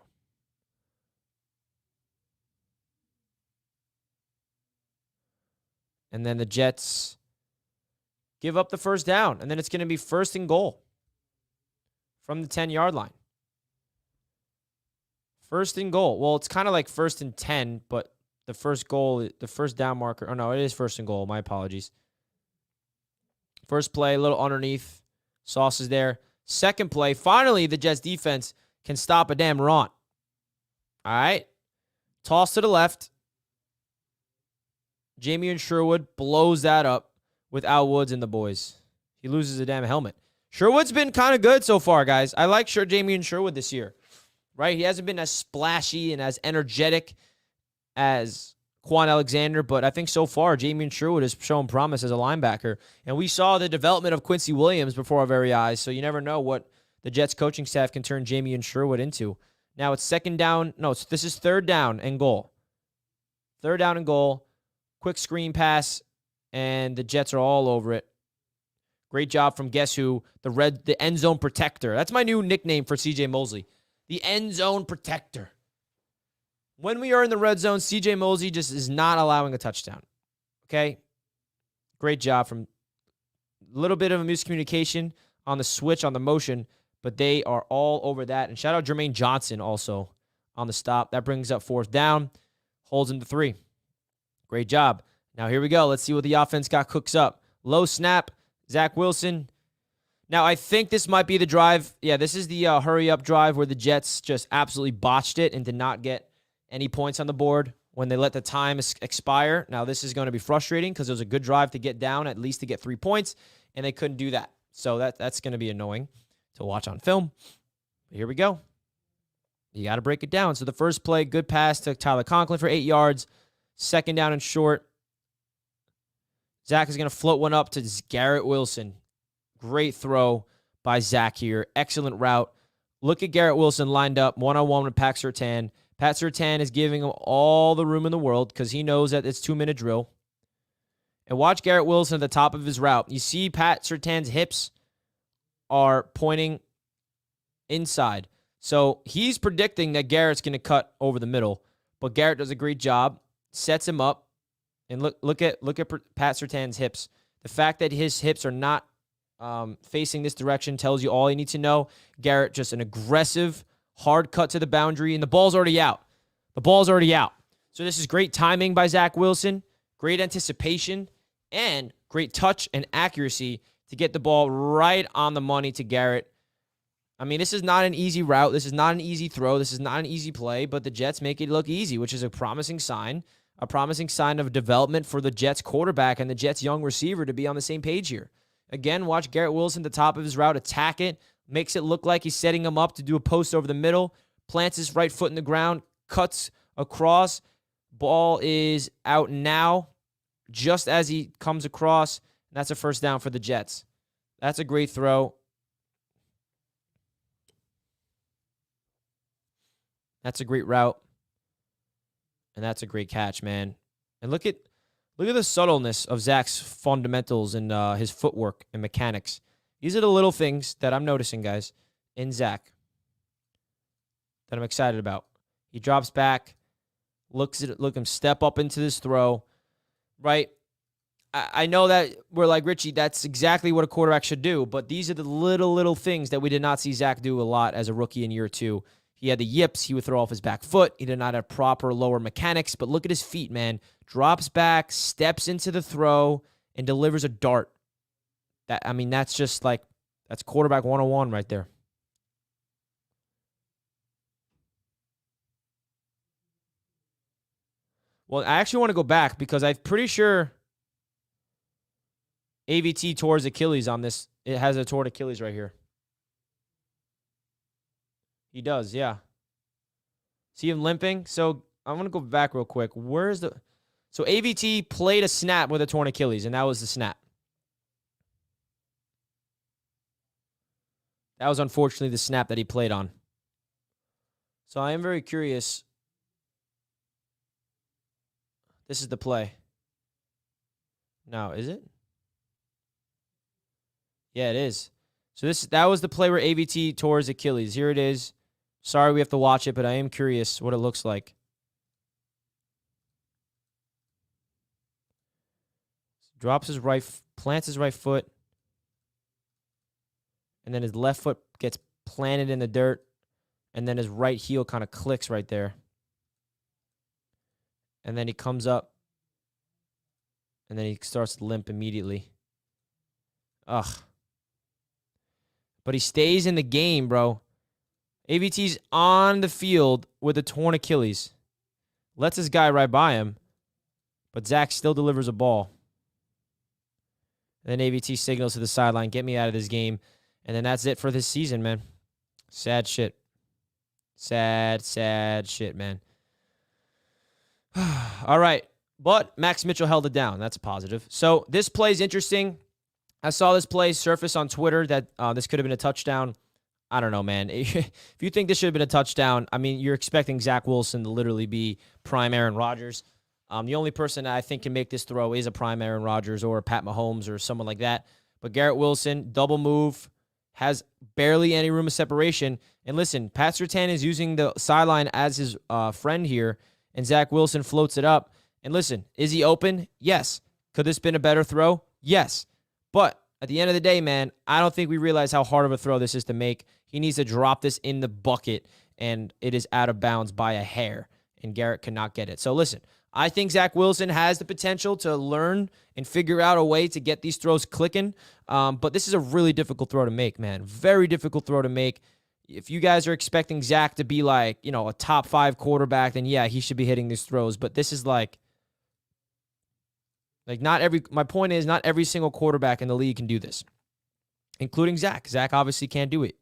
And then the Jets give up the first down. And then it's going to be 1st and goal from the 10-yard line. 1st and goal. Well, it's kind of like 1st and 10, but the first goal, the first down marker. Oh, no, it is 1st and goal. My apologies. First play, a little underneath. Sauce is there. Second play, finally, the Jets defense can stop a damn run. All right. Toss to the left. Jamie Sherwood blows that up with Al Woods and the boys. He loses a damn helmet. Sherwood's been kind of good so far, guys. I like Jamie Sherwood this year. Right? He hasn't been as splashy and as energetic as Quan Alexander, but I think so far, Jamie Sherwood has shown promise as a linebacker. And we saw the development of Quincy Williams before our very eyes, so you never know what the Jets coaching staff can turn Jamie Sherwood into. Now it's 2nd down. No, this is 3rd down and goal. 3rd down and goal. Quick screen pass, and the Jets are all over it. Great job from guess who? The end zone protector. That's my new nickname for CJ Mosley. The end zone protector. When we are in the red zone, CJ Mosley just is not allowing a touchdown. Okay? Great job from a little bit of a miscommunication on the switch, on the motion, but they are all over that. And shout out Jermaine Johnson also on the stop. That brings up 4th down. Holds him to 3. Great job. Now here we go. Let's see what the offense got cooks up. Low snap. Zach Wilson. Now I think this might be the drive. Yeah, this is the hurry-up drive where the Jets just absolutely botched it and did not get any points on the board when they let the time expire. Now, this is going to be frustrating because it was a good drive to get down, at least to get 3 points, and they couldn't do that. So that's going to be annoying to watch on film. But here we go. You got to break it down. So the first play, good pass to Tyler Conklin for 8 yards. 2nd down and short. Zach is going to float one up to Garrett Wilson. Great throw by Zach here. Excellent route. Look at Garrett Wilson lined up one-on-one with Pat Surtain. Pat Surtain is giving him all the room in the world because he knows that it's 2-minute drill. And watch Garrett Wilson at the top of his route. You see Pat Surtain's hips are pointing inside. So he's predicting that Garrett's going to cut over the middle. But Garrett does a great job, sets him up. And look at Pat Surtain's hips. The fact that his hips are not facing this direction tells you all you need to know. Garrett, just an aggressive, hard cut to the boundary, and the ball's already out. The ball's already out. So this is great timing by Zach Wilson, great anticipation, and great touch and accuracy to get the ball right on the money to Garrett. I mean, this is not an easy route. This is not an easy throw. This is not an easy play, but the Jets make it look easy, which is a promising sign of development for the Jets quarterback and the Jets young receiver to be on the same page here. Again, watch Garrett Wilson at the top of his route, attack it, makes it look like he's setting him up to do a post over the middle, plants his right foot in the ground, cuts across, Ball is out now, just as he comes across. That's a first down for the Jets. That's a great throw. That's a great route. And that's a great catch, man. And look at the subtleness of Zach's fundamentals and his footwork and mechanics. These are the little things that I'm noticing, guys, in Zach that I'm excited about. He drops back, look him step up into this throw, right? I know that we're like, Richie, that's exactly what a quarterback should do, but these are the little things that we did not see Zach do a lot as a rookie in year 2. He had the yips. He would throw off his back foot. He did not have proper lower mechanics, but look at his feet, man. Drops back, steps into the throw, and delivers a dart. That's just like, that's quarterback 101 right there. Well, I actually want to go back because I'm pretty sure AVT tore his Achilles on this. It has a torn Achilles right here. He does, yeah. See him limping? So I'm going to go back real quick. So AVT played a snap with a torn Achilles, and that was the snap. That was unfortunately the snap that he played on. So I am very curious. This is the play. No, is it? Yeah, it is. So that was the play where AVT tore his Achilles. Here it is. Sorry we have to watch it, but I am curious what it looks like. Drops his plants his right foot, and then his left foot gets planted in the dirt, and then his right heel kind of clicks right there. And then he comes up, and then he starts to limp immediately. Ugh. But he stays in the game, bro. AVT's on the field with a torn Achilles. Lets his guy right by him, but Zach still delivers a ball. And then AVT signals to the sideline, get me out of this game. And then that's it for this season, man. Sad shit. Sad shit, man. All right. But Max Mitchell held it down. That's a positive. So this play is interesting. I saw this play surface on Twitter that this could have been a touchdown. I don't know, man. If you think this should have been a touchdown, I mean, you're expecting Zach Wilson to literally be prime Aaron Rodgers. The only person that I think can make this throw is a prime Aaron Rodgers or Pat Mahomes or someone like that. But Garrett Wilson, double move, has barely any room of separation. And listen, Pat Surtain is using the sideline as his friend here, and Zach Wilson floats it up. And listen, is he open? Yes. Could this been a better throw? Yes. But at the end of the day, man, I don't think we realize how hard of a throw this is to make. He needs to drop this in the bucket, and it is out of bounds by a hair, and Garrett cannot get it. So listen, I think Zach Wilson has the potential to learn and figure out a way to get these throws clicking, but this is a really difficult throw to make, man. Very difficult throw to make. If you guys are expecting Zach to be like, a top 5 quarterback, then yeah, he should be hitting these throws, but this is like my point is not every single quarterback in the league can do this, including Zach. Zach obviously can't do it.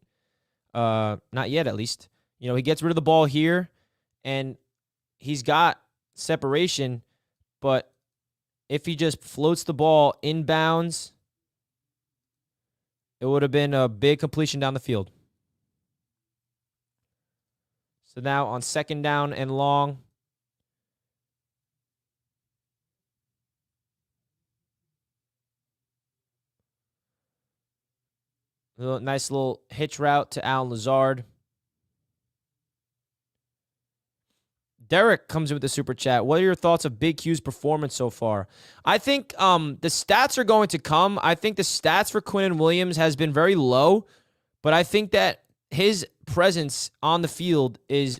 Not yet, at least. He gets rid of the ball here, and he's got separation, but if he just floats the ball inbounds, it would have been a big completion down the field. So now on second down and long, nice little hitch route to Allen Lazard. Derek comes in with the super chat. What are your thoughts of Big Q's performance so far? I think the stats are going to come. I think the stats for Quinnen Williams has been very low, but I think that his presence on the field is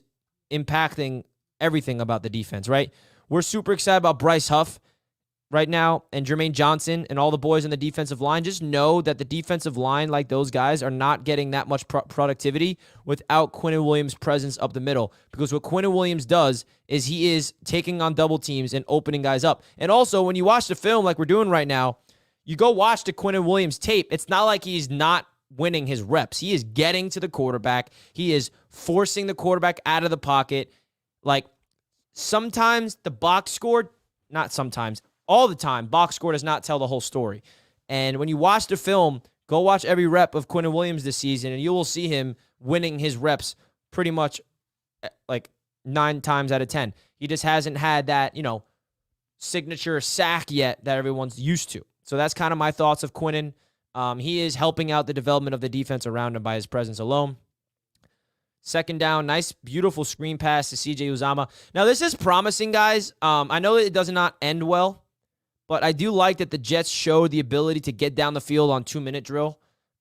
impacting everything about the defense, right? We're super excited about Bryce Huff right now and Jermaine Johnson and all the boys on the defensive line. Just know that the defensive line, like those guys, are not getting that much productivity without Quinnen Williams' presence up the middle. Because what Quinnen Williams does is he is taking on double teams and opening guys up. And also, when you watch the film like we're doing right now, you go watch the Quinnen Williams tape. It's not like he's not winning his reps. He is getting to the quarterback. He is forcing the quarterback out of the pocket, like sometimes the box score, not sometimes, all the time, box score does not tell the whole story. And when you watch the film, go watch every rep of Quinnen Williams this season, and you will see him winning his reps pretty much like 9 times out of 10. He just hasn't had that, signature sack yet that everyone's used to. So that's kind of my thoughts of Quinnen. He is helping out the development of the defense around him by his presence alone. Second down, nice, beautiful screen pass to CJ Uzomah. Now, this is promising, guys. I know that it does not end well, but I do like that the Jets showed the ability to get down the field on 2-minute drill.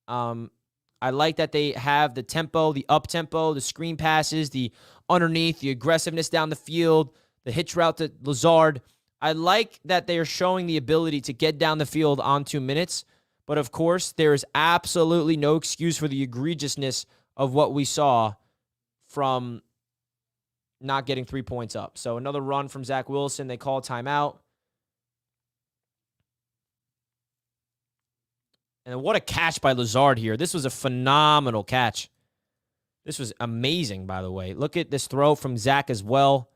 I like that they have the tempo, the up-tempo, the screen passes, the underneath, the aggressiveness down the field, the hitch route to Lazard. I like that they are showing the ability to get down the field on 2 minutes, but of course, there is absolutely no excuse for the egregiousness of what we saw from not getting 3 points up. So another run from Zach Wilson. They call timeout. And what a catch by Lazard here. This was a phenomenal catch. This was amazing, by the way. Look at this throw from Zach as well.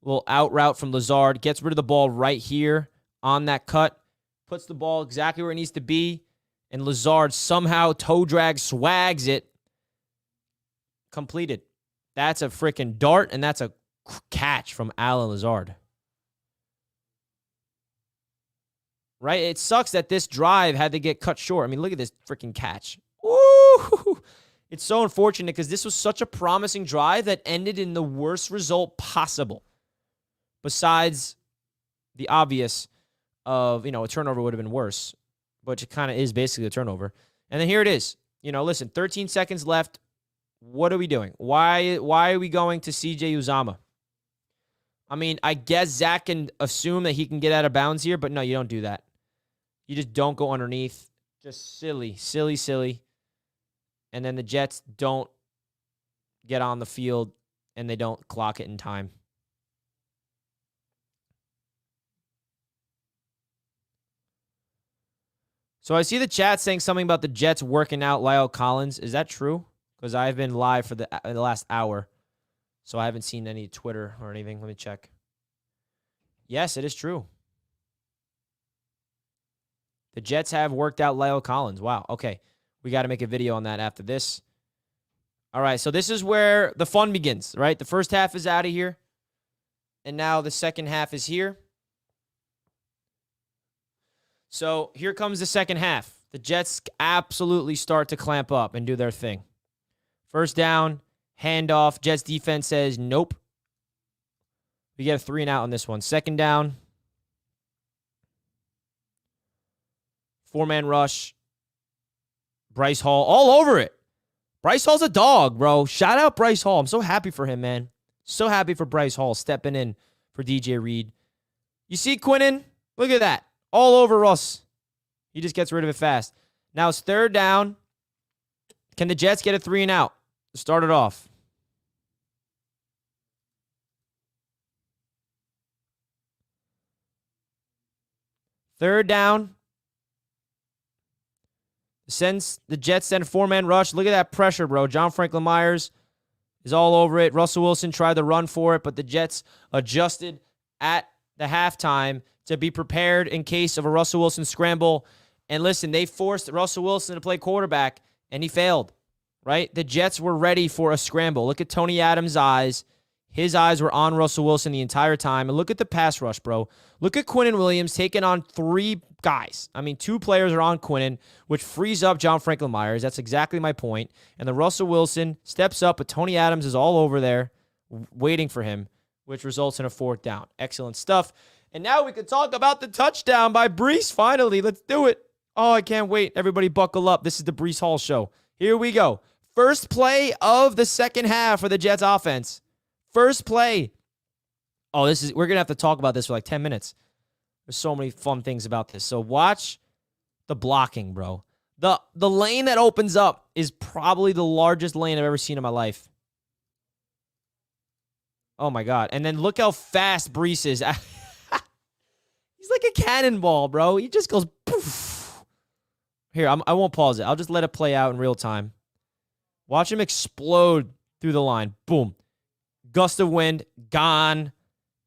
Little out route from Lazard. Gets rid of the ball right here on that cut. Puts the ball exactly where it needs to be. And Lazard somehow toe drag swags it. Completed. That's a freaking dart, and that's a catch from Allen Lazard. Right? It sucks that this drive had to get cut short. I mean, look at this freaking catch. Woo! It's so unfortunate because this was such a promising drive that ended in the worst result possible. Besides the obvious of, a turnover would have been worse, which it kind of is basically a turnover. And then here it is. Listen, 13 seconds left. What are we doing? Why are we going to CJ Uzomah? I mean, I guess Zach can assume that he can get out of bounds here, but no, you don't do that. You just don't go underneath. Just silly. And then the Jets don't get on the field, and they don't clock it in time. So I see the chat saying something about the Jets working out La'el Collins. Is that true? Because I've been live for the last hour, so I haven't seen any Twitter or anything. Let me check. Yes, it is true. The Jets have worked out La'el Collins. Wow. Okay. We got to make a video on that after this. All right. So this is where the fun begins, right? The first half is out of here, and now the second half is here. So here comes the second half. The Jets absolutely start to clamp up and do their thing. First down, handoff. Jets defense says nope. We get a 3 and out on this one. Second down. 4-man rush. Bryce Hall all over it. Bryce Hall's a dog, bro. Shout out Bryce Hall. I'm so happy for him, man. So happy for Bryce Hall stepping in for DJ Reed. You see Quinnen? Look at that. All over Russ. He just gets rid of it fast. Now it's third down. Can the Jets get a 3 and out? Start it off. Third down. Sends the Jets send a 4-man rush. Look at that pressure, bro. John Franklin Myers is all over it. Russell Wilson tried to run for it, but the Jets adjusted at the halftime to be prepared in case of a Russell Wilson scramble. And listen, they forced Russell Wilson to play quarterback, and he failed, right? The Jets were ready for a scramble. Look at Tony Adams' eyes. His eyes were on Russell Wilson the entire time. And look at the pass rush, bro. Look at Quinnen Williams taking on 3 guys. I mean, 2 players are on Quinnen, which frees up John Franklin Myers. That's exactly my point. And then Russell Wilson steps up, but Tony Adams is all over there waiting for him, which results in a 4th down. Excellent stuff. And now we can talk about the touchdown by Breece. Finally, let's do it. Oh, I can't wait. Everybody buckle up. This is the Breece Hall Show. Here we go. First play of the second half for the Jets offense. First play. Oh, we're going to have to talk about this for like 10 minutes. There's so many fun things about this. So watch the blocking, bro. The lane that opens up is probably the largest lane I've ever seen in my life. Oh, my God. And then look how fast Breece is. He's like a cannonball, bro. He just goes poof. Here, I won't pause it. I'll just let it play out in real time. Watch him explode through the line. Boom. Gust of wind, gone.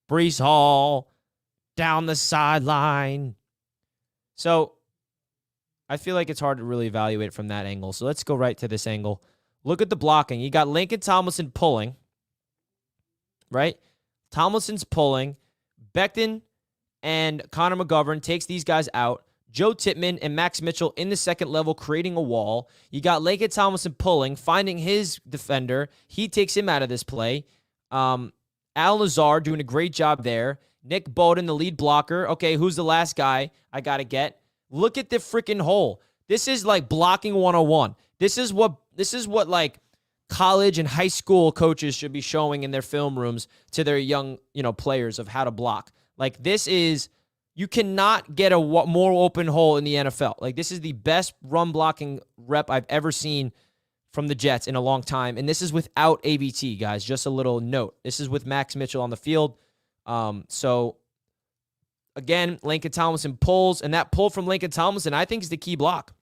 Breece Hall down the sideline. So I feel like it's hard to really evaluate it from that angle. So let's go right to this angle. Look at the blocking. You got Lincoln Tomlinson pulling, right? Tomlinson's pulling. Becton and Connor McGovern takes these guys out. Joe Tippmann and Max Mitchell in the second level creating a wall. You got Lincoln Tomlinson pulling, finding his defender. He takes him out of this play. Al Lazard doing a great job there. Nick Bowden, the lead blocker. Okay, who's the last guy I got to get? Look at the freaking hole. This is like blocking 101. This is what like college and high school coaches should be showing in their film rooms to their young, players of how to block. Like this is, you cannot get a more open hole in the NFL. Like this is the best run blocking rep I've ever seen from the Jets in a long time. And this is without ABT, guys. Just a little note. This is with Max Mitchell on the field. So, again, Lincoln Tomlinson pulls. And that pull from Lincoln Tomlinson, I think, is the key block.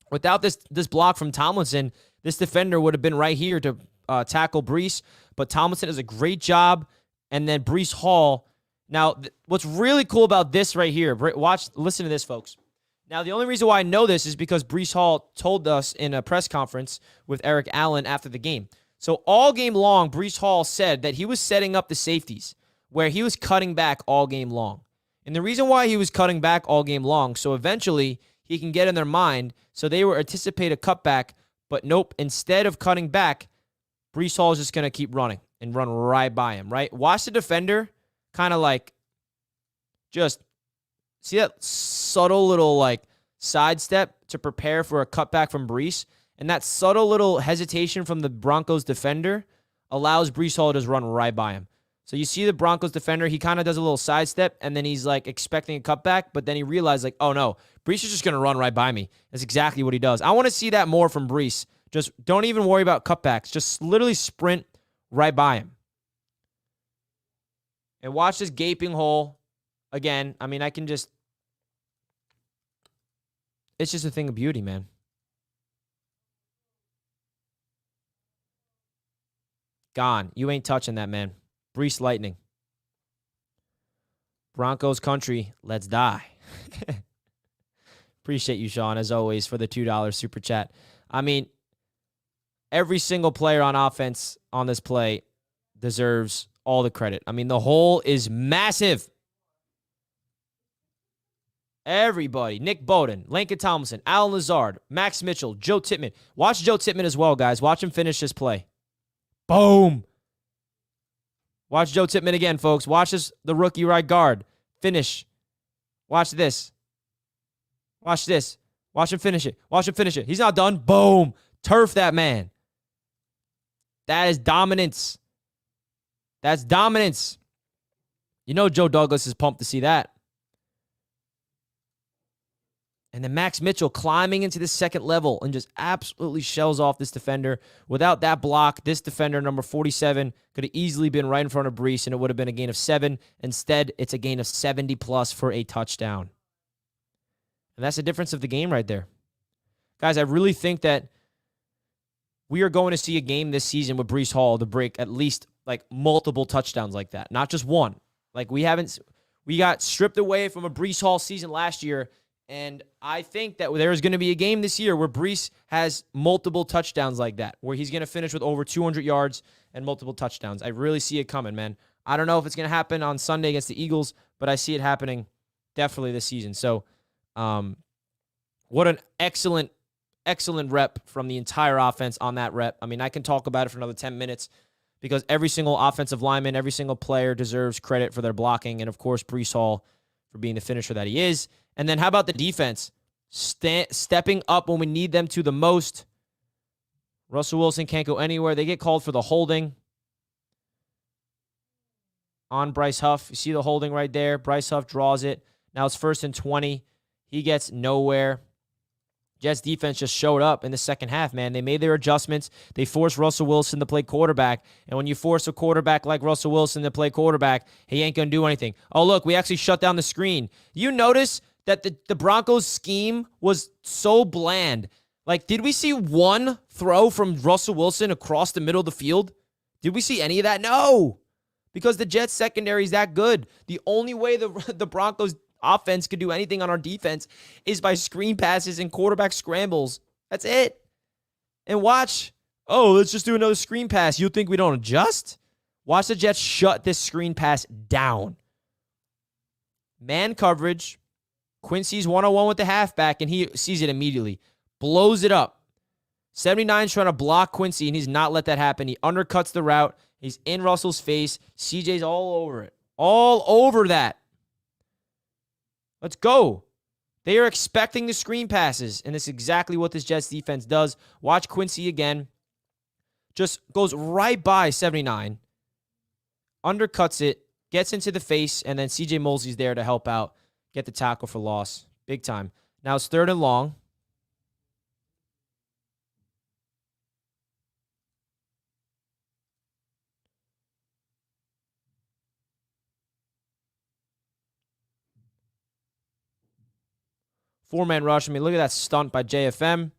Without this block from Tomlinson, this defender would have been right here to tackle Breece. But Tomlinson does a great job. And then Breece Hall. Now, what's really cool about this right here, listen to this, folks. Now, the only reason why I know this is because Breece Hall told us in a press conference with Eric Allen after the game. So all game long, Breece Hall said that he was setting up the safeties where he was cutting back all game long. And the reason why he was cutting back all game long, so eventually he can get in their mind, so they were anticipate a cutback, but nope, instead of cutting back, Breece Hall is just going to keep running and run right by him, right? Watch the defender kind of like just see that subtle little like sidestep to prepare for a cutback from Breece? And that subtle little hesitation from the Broncos defender allows Breece Hall to just run right by him. So you see the Broncos defender, he kind of does a little sidestep, and then he's like expecting a cutback, but then he realized like, oh no, Breece is just going to run right by me. That's exactly what he does. I want to see that more from Breece. Just don't even worry about cutbacks. Just literally sprint right by him. And watch this gaping hole. Again, I mean, it's just a thing of beauty, man. Gone. You ain't touching that, man. Breece Lightning. Broncos country, let's die. Appreciate you, Sean, as always, for the $2 super chat. I mean, every single player on offense on this play deserves all the credit. I mean, the hole is massive. Everybody. Nick Bowden, Lincoln Tomlinson, Al Lazard, Max Mitchell, Joe Tippmann. Watch Joe Tippmann as well, guys. Watch him finish this play. Boom. Watch Joe Tippmann again, folks. Watch this, the rookie right guard. Finish. Watch this. Watch this. Watch him finish it. Watch him finish it. He's not done. Boom. Turf that man. That is dominance. That's dominance. You know Joe Douglas is pumped to see that. And then Max Mitchell climbing into the second level and just absolutely shells off this defender. Without that block, this defender, number 47, could have easily been right in front of Breece, and it would have been a gain of 7. Instead, it's a gain of 70+ for a touchdown. And that's the difference of the game right there. Guys, I really think that we are going to see a game this season with Breece Hall to break at least like multiple touchdowns like that. Not just one. Like we got stripped away from a Breece Hall season last year. And I think that there is going to be a game this year where Breece has multiple touchdowns like that, where he's going to finish with over 200 yards and multiple touchdowns. I really see it coming, man. I don't know if it's going to happen on Sunday against the Eagles, but I see it happening definitely this season. So what an excellent rep from the entire offense on that rep. I mean, I can talk about it for another 10 minutes because every single offensive lineman, every single player deserves credit for their blocking. And, of course, Breece Hall for being the finisher that he is. And then how about the defense? Stepping up when we need them to the most. Russell Wilson can't go anywhere. They get called for the holding on Bryce Huff. You see the holding right there. Bryce Huff draws it. Now it's 1st and 20. He gets nowhere. Jets defense just showed up in the second half, man. They made their adjustments. They forced Russell Wilson to play quarterback. And when you force a quarterback like Russell Wilson to play quarterback, he ain't going to do anything. Oh, look, we actually shut down the screen. You notice that the Broncos scheme was so bland. Like, did we see one throw from Russell Wilson across the middle of the field? Did we see any of that? No, because the Jets secondary is that good. The only way the Broncos offense could do anything on our defense is by screen passes and quarterback scrambles. That's it. And watch. Oh, let's just do another screen pass. You think we don't adjust? Watch the Jets shut this screen pass down. Man coverage. Quincy's one-on-one with the halfback, and he sees it immediately. Blows it up. 79's trying to block Quincy, and he's not let that happen. He undercuts the route. He's in Russell's face. CJ's all over it. All over that. Let's go. They are expecting the screen passes, and it's exactly what this Jets defense does. Watch Quincy again. Just goes right by 79. Undercuts it. Gets into the face, and then CJ Mosley's there to help out. Get the tackle for loss. Big time. Now it's 3rd and long. Four-man rush. I mean, look at that stunt by JFM.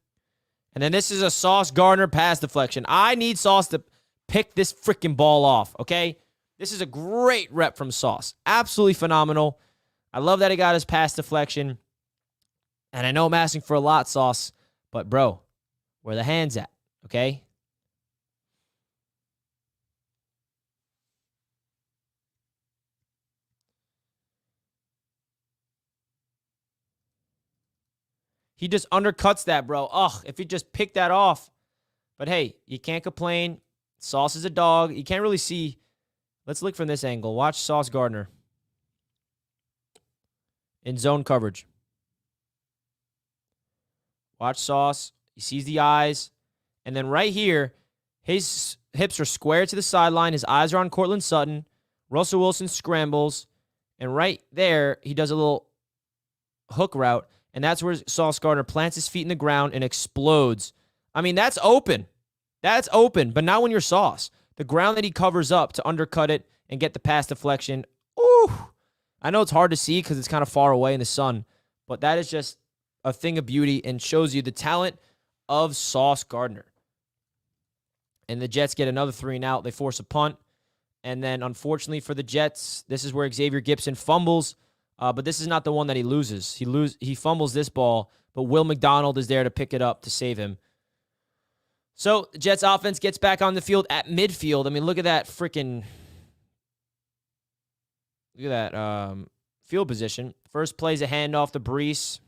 And then this is a Sauce Gardner pass deflection. I need Sauce to pick this freaking ball off, okay? This is a great rep from Sauce. Absolutely phenomenal. I love that he got his pass deflection. And I know I'm asking for a lot, Sauce. But, bro, where the hands at, okay? He just undercuts that, bro. Ugh, if he just picked that off. But, hey, you can't complain. Sauce is a dog. You can't really see. Let's look from this angle. Watch Sauce Gardner in zone coverage. Watch Sauce. He sees the eyes. And then right here, his hips are square to the sideline. His eyes are on Cortland Sutton. Russell Wilson scrambles. And right there, he does a little hook route. And that's where Sauce Gardner plants his feet in the ground and explodes. I mean, that's open. That's open, but not when you're Sauce. The ground that he covers up to undercut it and get the pass deflection. Ooh. I know it's hard to see because it's kind of far away in the sun, but that is just a thing of beauty and shows you the talent of Sauce Gardner. And the Jets get another 3 and out. They force a punt. And then, unfortunately for the Jets, this is where Xavier Gipson fumbles. But this is not the one that he loses. He fumbles this ball, but Will McDonald is there to pick it up to save him. So the Jets offense gets back on the field at midfield. I mean, look at that freaking... Look at that field position. First play's a handoff to Breece.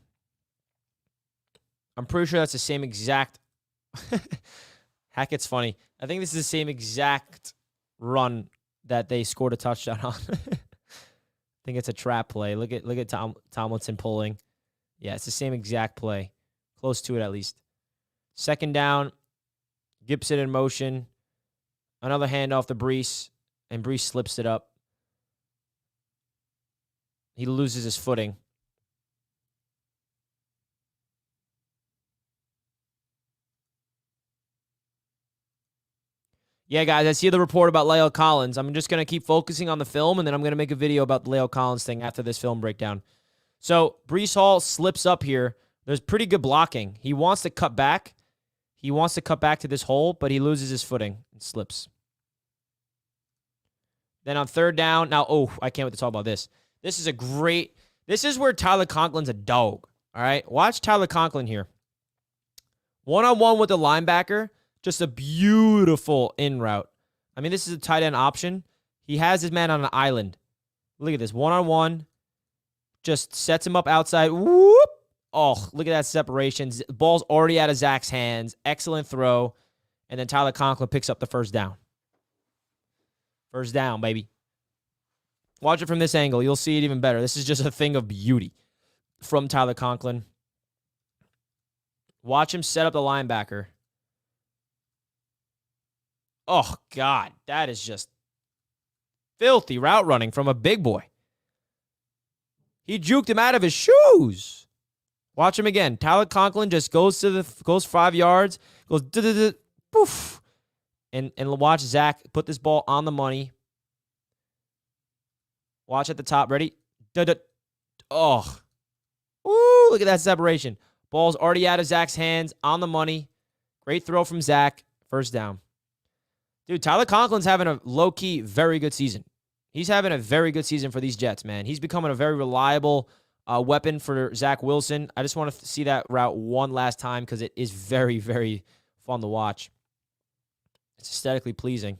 I'm pretty sure that's the same exact... Hackett's funny. I think this is the same exact run that they scored a touchdown on. I think it's a trap play. Look at Tomlinson pulling. Yeah, it's the same exact play. Close to it, at least. 2nd down. Gibson in motion. Another handoff to Breece. And Breece slips it up. He loses his footing. Yeah, guys, I see the report about La'el Collins. I'm just going to keep focusing on the film, and then I'm going to make a video about the La'el Collins thing after this film breakdown. So, Breece Hall slips up here. There's pretty good blocking. He wants to cut back. He wants to cut back to this hole, but he loses his footing and slips. Then on 3rd down, now, I can't wait to talk about this. This is where Tyler Conklin's a dog, all right? Watch Tyler Conklin here. One-on-one with the linebacker. Just a beautiful in route. I mean, this is a tight end option. He has his man on an island. Look at this. One-on-one. Just sets him up outside. Whoop. Oh, look at that separation. Ball's already out of Zach's hands. Excellent throw. And then Tyler Conklin picks up the 1st down. 1st down, baby. Watch it from this angle. You'll see it even better. This is just a thing of beauty from Tyler Conklin. Watch him set up the linebacker. Oh, God. That is just filthy route running from a big boy. He juked him out of his shoes. Watch him again. Tyler Conklin just goes 5 yards, goes poof, and watch Zach put this ball on the money. Watch at the top. Ready? Oh, ooh! Look at that separation. Ball's already out of Zach's hands, on the money. Great throw from Zach. 1st down. Dude, Tyler Conklin's having a low-key, very good season. He's having a very good season for these Jets, man. He's becoming a very reliable weapon for Zach Wilson. I just want to see that route one last time because it is very, very fun to watch. It's aesthetically pleasing.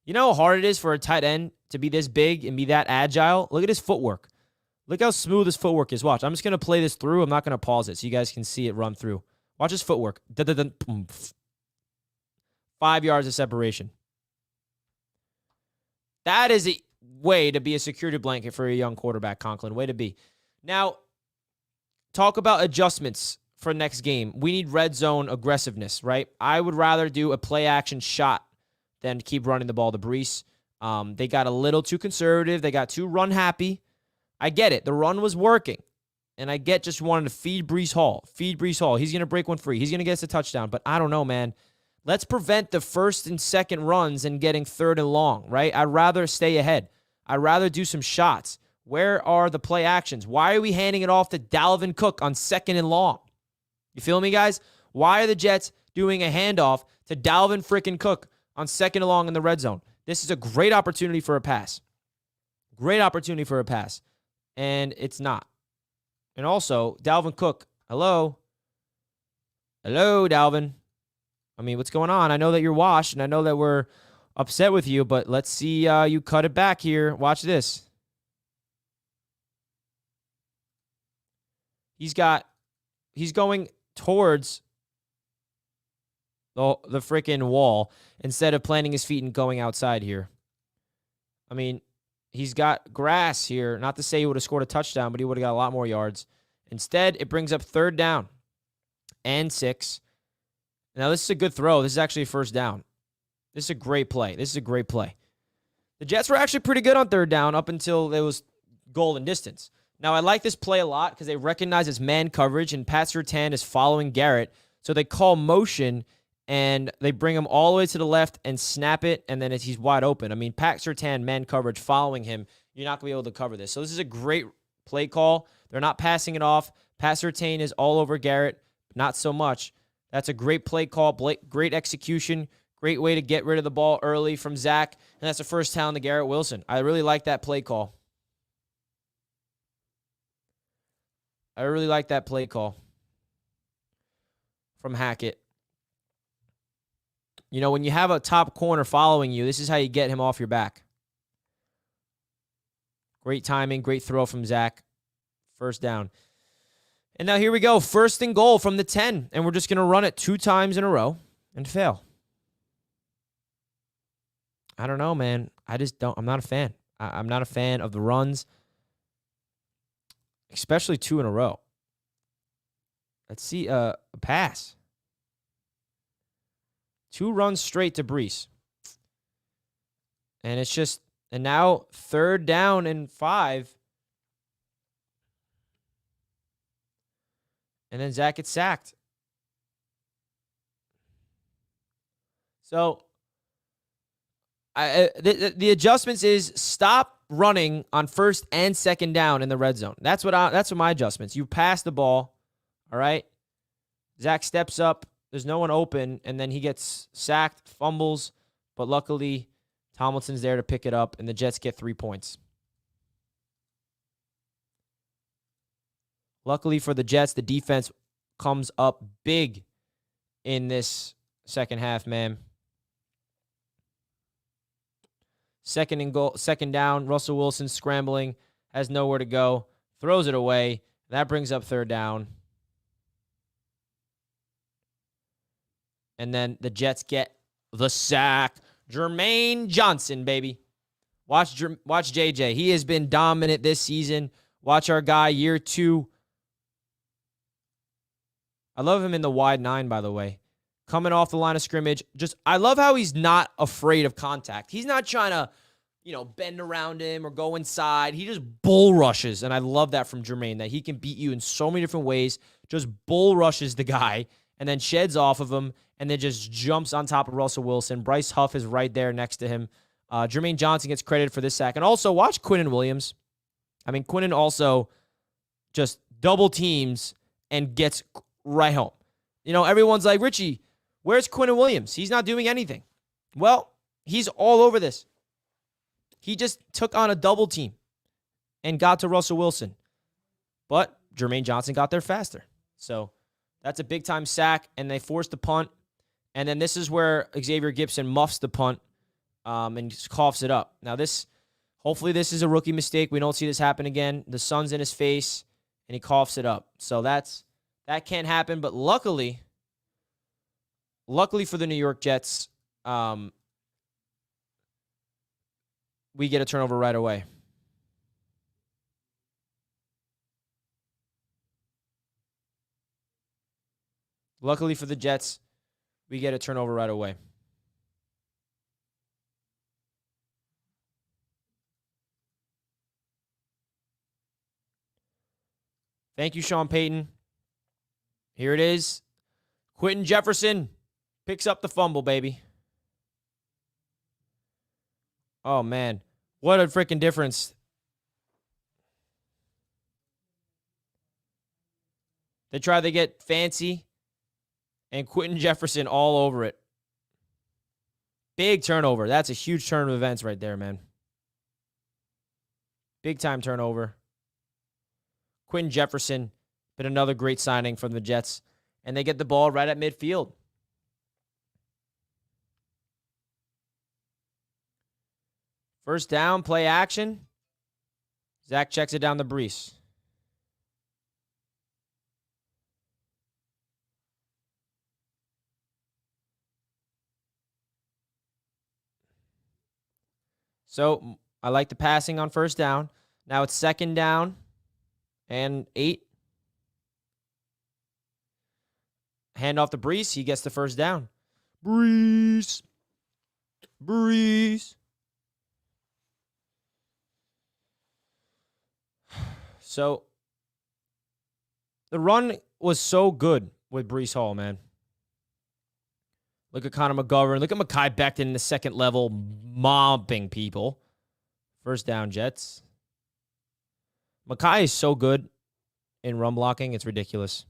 You know how hard it is for a tight end to be this big and be that agile? Look at his footwork. Look how smooth his footwork is. Watch. I'm just going to play this through. I'm not going to pause it so you guys can see it run through. Watch his footwork. 5 yards of separation. That is a way to be a security blanket for a young quarterback, Conklin. Way to be. Now, talk about adjustments for next game. We need red zone aggressiveness, right? I would rather do a play-action shot than keep running the ball to Breece. They got a little too conservative. They got too run-happy. I get it. The run was working. And I get just wanting to feed Breece Hall. Feed Breece Hall. He's going to break one free. He's going to get us a touchdown. But I don't know, man. Let's prevent the first and second runs and getting third and long, right? I'd rather stay ahead. I'd rather do some shots. Where are the play actions? Why are we handing it off to Dalvin Cook on second and long? You feel me, guys? Why are the Jets doing a handoff to Dalvin freaking Cook on second and long in the red zone? This is a great opportunity for a pass. Great opportunity for a pass. And it's not. And also, Dalvin Cook, hello? Hello, Dalvin. I mean, what's going on? I know that you're washed, and I know that we're upset with you, but let's see you cut it back here. Watch this. He's going towards the freaking wall instead of planting his feet and going outside here. I mean, he's got grass here. Not to say he would have scored a touchdown, but he would have got a lot more yards. Instead, it brings up third down and 6. Now, this is a good throw. This is actually a first down. This is a great play. This is a great play. The Jets were actually pretty good on third down up until there was goal and distance. Now, I like this play a lot because they recognize it's man coverage, and Pat Surtain is following Garrett. So they call motion, and they bring him all the way to the left and snap it, and then he's wide open. I mean, Pat Surtain, man coverage, following him, you're not going to be able to cover this. So this is a great play call. They're not passing it off. Pat Surtain is all over Garrett, not so much. That's a great play call, great execution, great way to get rid of the ball early from Zach, and that's the first down to Garrett Wilson. I really like that play call. I really like that play call from Hackett. You know, when you have a top corner following you, this is how you get him off your back. Great timing, great throw from Zach. First down. And now here we go. First and goal from the 10. And we're just going to run it 2 times in a row and fail. I don't know, man. I'm not a fan. I'm not a fan of the runs, especially 2 in a row. Let's see a pass. 2 runs straight to Breece. And and now third down and 5. And then Zach gets sacked. So the adjustments is stop running on first and second down in the red zone. That's what my adjustments. You pass the ball, all right? Zach steps up. There's no one open, and then he gets sacked, fumbles, but luckily Tomlinson's there to pick it up, and the Jets get 3 points. Luckily for the Jets, the defense comes up big in this second half, man. Second and goal, second down. Russell Wilson scrambling, has nowhere to go, throws it away. That brings up third down. And then the Jets get the sack. Jermaine Johnson, baby. Watch JJ. He has been dominant this season. Watch our guy, year 2. I love him in the wide 9, by the way. Coming off the line of scrimmage. I love how he's not afraid of contact. He's not trying to, bend around him or go inside. He just bull rushes, and I love that from Jermaine, that he can beat you in so many different ways. Just bull rushes the guy and then sheds off of him and then just jumps on top of Russell Wilson. Bryce Huff is right there next to him. Jermaine Johnson gets credited for this sack. And also, watch Quinnen Williams. I mean, Quinnen also just double teams and gets right home. Everyone's like, Richie, where's Quinnen Williams? He's not doing anything. Well, He's all over this. He just took on a double team and got to Russell Wilson. But Jermaine Johnson got there faster. So that's a big-time sack, and they forced the punt. And then this is where Xavier Gipson muffs the punt and just coughs it up. Now, hopefully this is a rookie mistake. We don't see this happen again. The sun's in his face, and he coughs it up. So that can't happen. But luckily for the New York Jets, we get a turnover right away. Luckily for the Jets, we get a turnover right away. Thank you, Sean Payton. Here it is. Quentin Jefferson picks up the fumble, baby. Oh, man. What a freaking difference. They try to get fancy, and Quentin Jefferson all over it. Big turnover. That's a huge turn of events right there, man. Big-time turnover. Quentin Jefferson, been another great signing from the Jets. And they get the ball right at midfield. First down, play action. Zach checks it down to Breece. So I like the passing on first down. Now it's second down and 8. Hand off to Breece. He gets the first down. Breece. So the run was so good with Breece Hall, man. Look at Connor McGovern. Look at Mekhi Becton in the second level mobbing people. First down, Jets. Mekhi is so good in run blocking. It's ridiculous.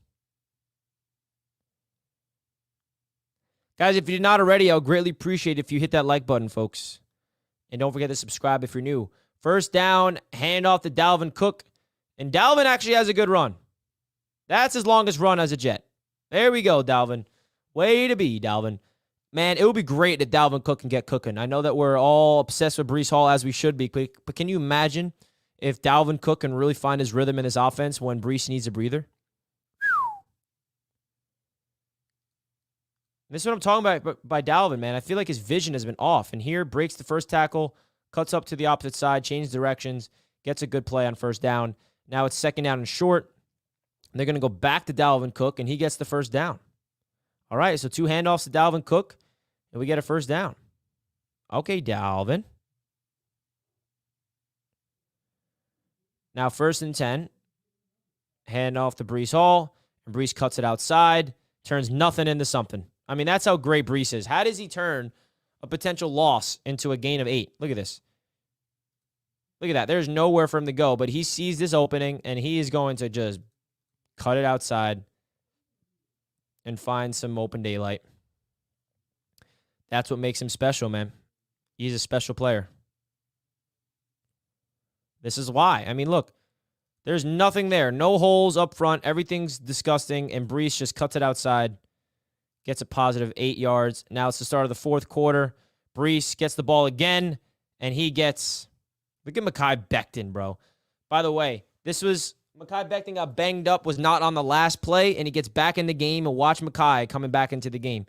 Guys, if you did not already, I would greatly appreciate it if you hit that like button, folks. And don't forget to subscribe if you're new. First down, hand off to Dalvin Cook. And Dalvin actually has a good run. That's his longest run as a Jet. There we go, Dalvin. Way to be, Dalvin. Man, it would be great that Dalvin Cook can get cooking. I know that we're all obsessed with Breece Hall as we should be, but can you imagine if Dalvin Cook can really find his rhythm in his offense when Breece needs a breather? This is what I'm talking about by Dalvin, man. I feel like his vision has been off. And here, breaks the first tackle, cuts up to the opposite side, changes directions, gets a good play on first down. Now it's second down and short. They're going to go back to Dalvin Cook, and he gets the first down. All right, so 2 handoffs to Dalvin Cook, and we get a first down. Okay, Dalvin. Now 1st and 10. Hand off to Breece Hall, and Breece cuts it outside, turns nothing into something. I mean, that's how great Breece is. How does he turn a potential loss into a gain of 8? Look at this. Look at that. There's nowhere for him to go, but he sees this opening, and he is going to just cut it outside and find some open daylight. That's what makes him special, man. He's a special player. This is why. I mean, look. There's nothing there. No holes up front. Everything's disgusting, and Breece just cuts it outside. Gets a positive 8 yards. Now it's the start of the 4th quarter. Breece gets the ball again, and he gets... Look at Mekhi Becton, bro. By the way, Mekhi Becton got banged up, was not on the last play, and he gets back in the game. And watch Mekhi coming back into the game.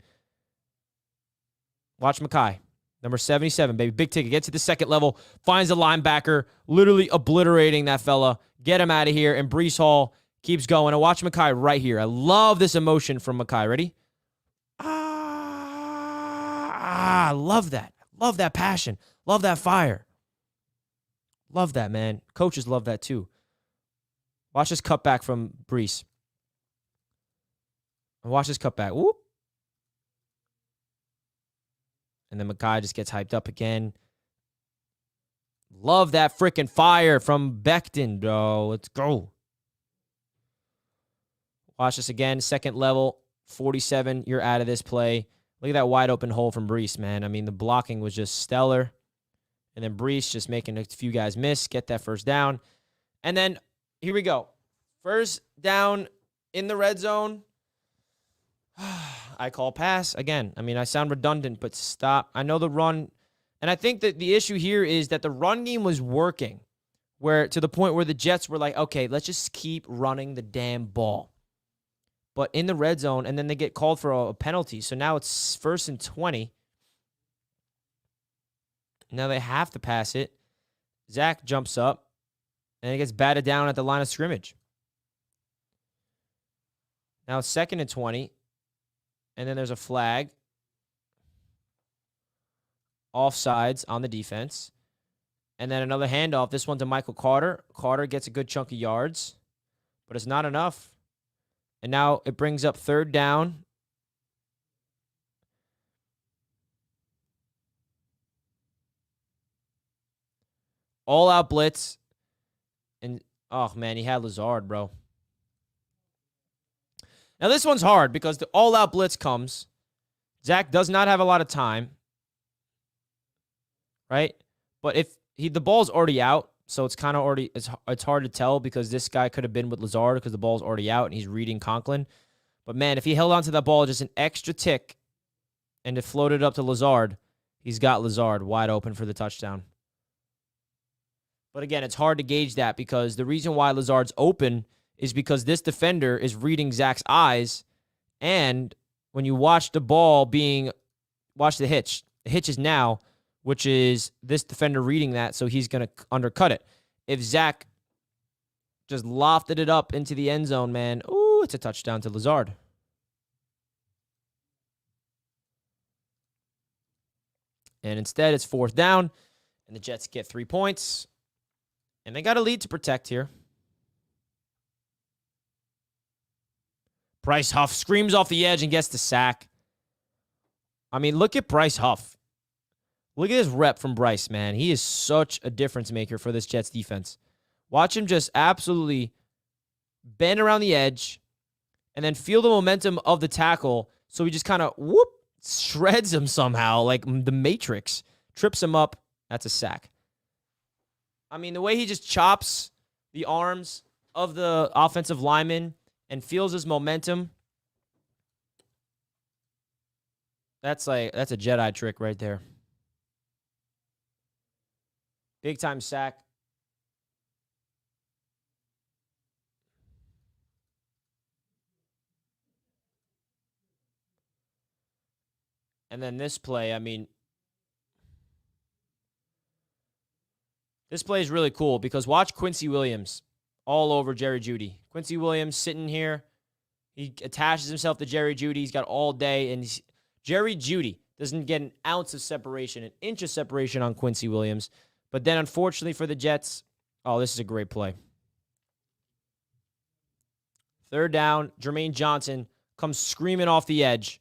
Watch Mekhi. Number 77, baby. Big ticket. Gets to the second level. Finds the linebacker. Literally obliterating that fella. Get him out of here. And Breece Hall keeps going. And watch Mekhi right here. I love this emotion from Mekhi. Ready? I love that. Love that passion. Love that fire. Love that, man. Coaches love that too. Watch this cutback from Breece. And watch this cutback. Whoop. And then Mekhi just gets hyped up again. Love that freaking fire from Becton, bro. Let's go. Watch this again. Second level. 47. You're out of this play. Look at that wide open hole from Breece, man. I mean, the blocking was just stellar. And then Breece just making a few guys miss, get that first down. And then here we go. First down in the red zone. I call pass again. I mean, I sound redundant, but stop. I know the run. And I think that the issue here is that the run game was working where to the point where the Jets were like, okay, let's just keep running the damn ball. But in the red zone, and then they get called for a penalty. So now it's 1st and 20. Now they have to pass it. Zach jumps up, and it gets batted down at the line of scrimmage. Now it's 2nd and 20. And then there's a flag. Offsides on the defense. And then another handoff. This one to Michael Carter. Carter gets a good chunk of yards, but it's not enough. And now it brings up 3rd down. All out blitz. And, oh, man, he had Lazard, bro. Now, this one's hard because the all-out blitz comes. Zach does not have a lot of time, right? But if the ball's already out, so it's kind of already it's hard to tell because this guy could have been with Lazard because the ball's already out and he's reading Conklin. But, man, if he held onto that ball just an extra tick and it floated up to Lazard, he's got Lazard wide open for the touchdown. But, again, it's hard to gauge that because the reason why Lazard's open is because this defender is reading Zach's eyes, and when you watch the ball watch the hitch. The hitch is now, which is this defender reading that, so he's going to undercut it. If Zach just lofted it up into the end zone, man, ooh, it's a touchdown to Lazard. And instead, it's 4th down, and the Jets get 3 points, and they got a lead to protect here. Bryce Huff screams off the edge and gets the sack. I mean, look at Bryce Huff. Look at his rep from Bryce, man. He is such a difference maker for this Jets defense. Watch him just absolutely bend around the edge and then feel the momentum of the tackle. So he just kind of, shreds him somehow like the Matrix. Trips him up. That's a sack. I mean, the way he just chops the arms of the offensive lineman and feels his momentum. That's a Jedi trick right there. Big time sack. And then this play, I mean, this play is really cool because watch Quincy Williams all over Jerry Jeudy. Quincy Williams sitting here. He attaches himself to Jerry Jeudy. He's got all day. And Jerry Jeudy doesn't get an ounce of separation, an inch of separation on Quincy Williams. But then, unfortunately for the Jets, oh, this is a great play. 3rd down, Jermaine Johnson comes screaming off the edge.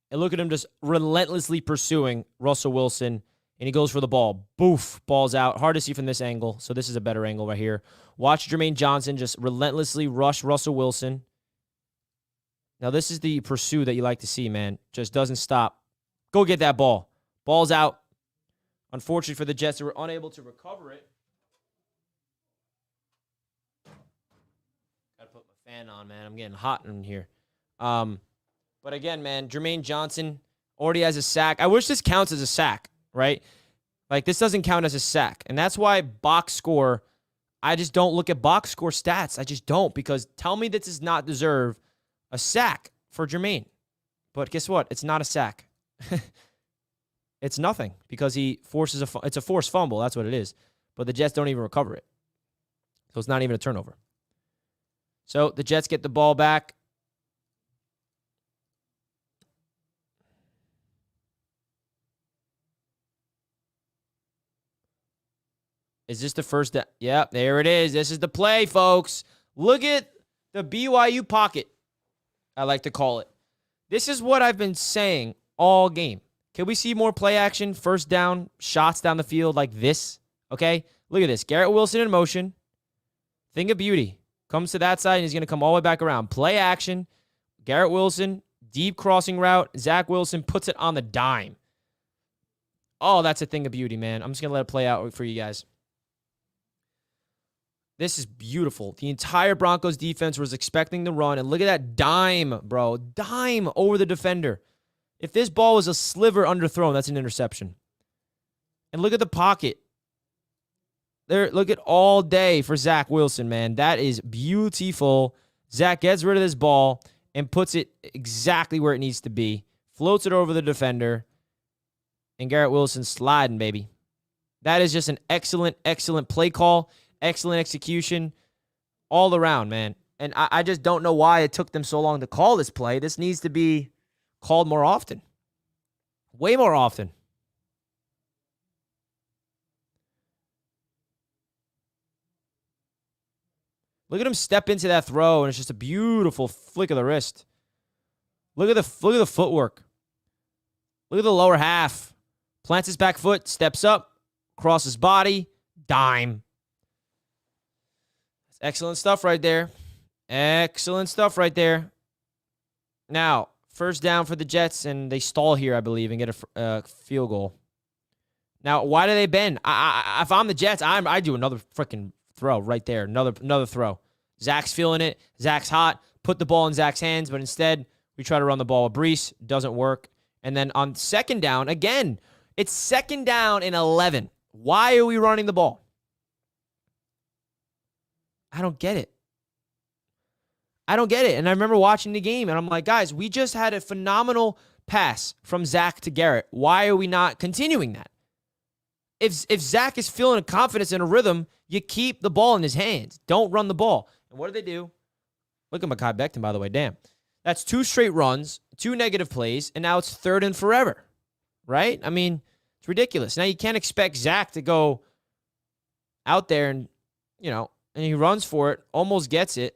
And look at him just relentlessly pursuing Russell Wilson. And he goes for the ball. Boof, ball's out. Hard to see from this angle, so this is a better angle right here. Watch Jermaine Johnson just relentlessly rush Russell Wilson. Now, this is the pursuit that you like to see, man. Just doesn't stop. Go get that ball. Ball's out. Unfortunately for the Jets, they were unable to recover it. Gotta put my fan on, man. I'm getting hot in here. But again, man, Jermaine Johnson already has a sack. I wish this counts as a sack, right? Like, this doesn't count as a sack. And that's why box score, I just don't look at box score stats. I just don't, because tell me this does not deserve a sack for Jermaine. But guess what? It's not a sack. It's nothing because he forces it's a forced fumble. That's what it is. But the Jets don't even recover it. So it's not even a turnover. So the Jets get the ball back. Is this the first? Yeah, there it is. This is the play, folks. Look at the BYU pocket, I like to call it. This is what I've been saying all game. Can we see more play action, first down, shots down the field like this? Okay, look at this. Garrett Wilson in motion. Thing of beauty. Comes to that side, and he's going to come all the way back around. Play action. Garrett Wilson Deep crossing route. Zach Wilson puts it on the dime. Oh, that's a thing of beauty, man. I'm just going to let it play out for you guys. This is beautiful. The entire Broncos defense was expecting the run, and look at that dime, bro. Dime over the defender. If this ball was a sliver underthrown, that's an interception. And look at the pocket. There, look at all day for Zach Wilson, man. That is beautiful. Zach gets rid of this ball and puts it exactly where it needs to be. Floats it over the defender. And Garrett Wilson sliding, baby. That is just an excellent, excellent play call. Excellent execution all around, man. And I just don't know why it took them so long to call this play. This needs to be called more often. Way more often. Look at him step into that throw, and it's just a beautiful flick of the wrist. Look at the footwork. Look at the lower half. Plants his back foot, steps up, crosses body, dime. That's excellent stuff right there. Excellent stuff right there. Now, first down for the Jets, and they stall here, I believe, and get a field goal. Now, why do they bend? If I'm the Jets, I do another freaking throw right there. Another throw. Zach's feeling it. Zach's hot. Put the ball in Zach's hands, but instead, we try to run the ball with Breece. Doesn't work. And then on second down, again, it's second down and 11. Why are we running the ball? I don't get it. And I remember watching the game, and I'm like, guys, we just had a phenomenal pass from Zach to Garrett. Why are we not continuing that? If Zach is feeling a confidence and a rhythm, you keep the ball in his hands. Don't run the ball. And what do? Look at Mekhi Becton, by the way. Damn. That's 2 straight runs, 2 negative plays, and now it's third and forever. Right? I mean, it's ridiculous. Now you can't expect Zach to go out there and, and he runs for it, almost gets it,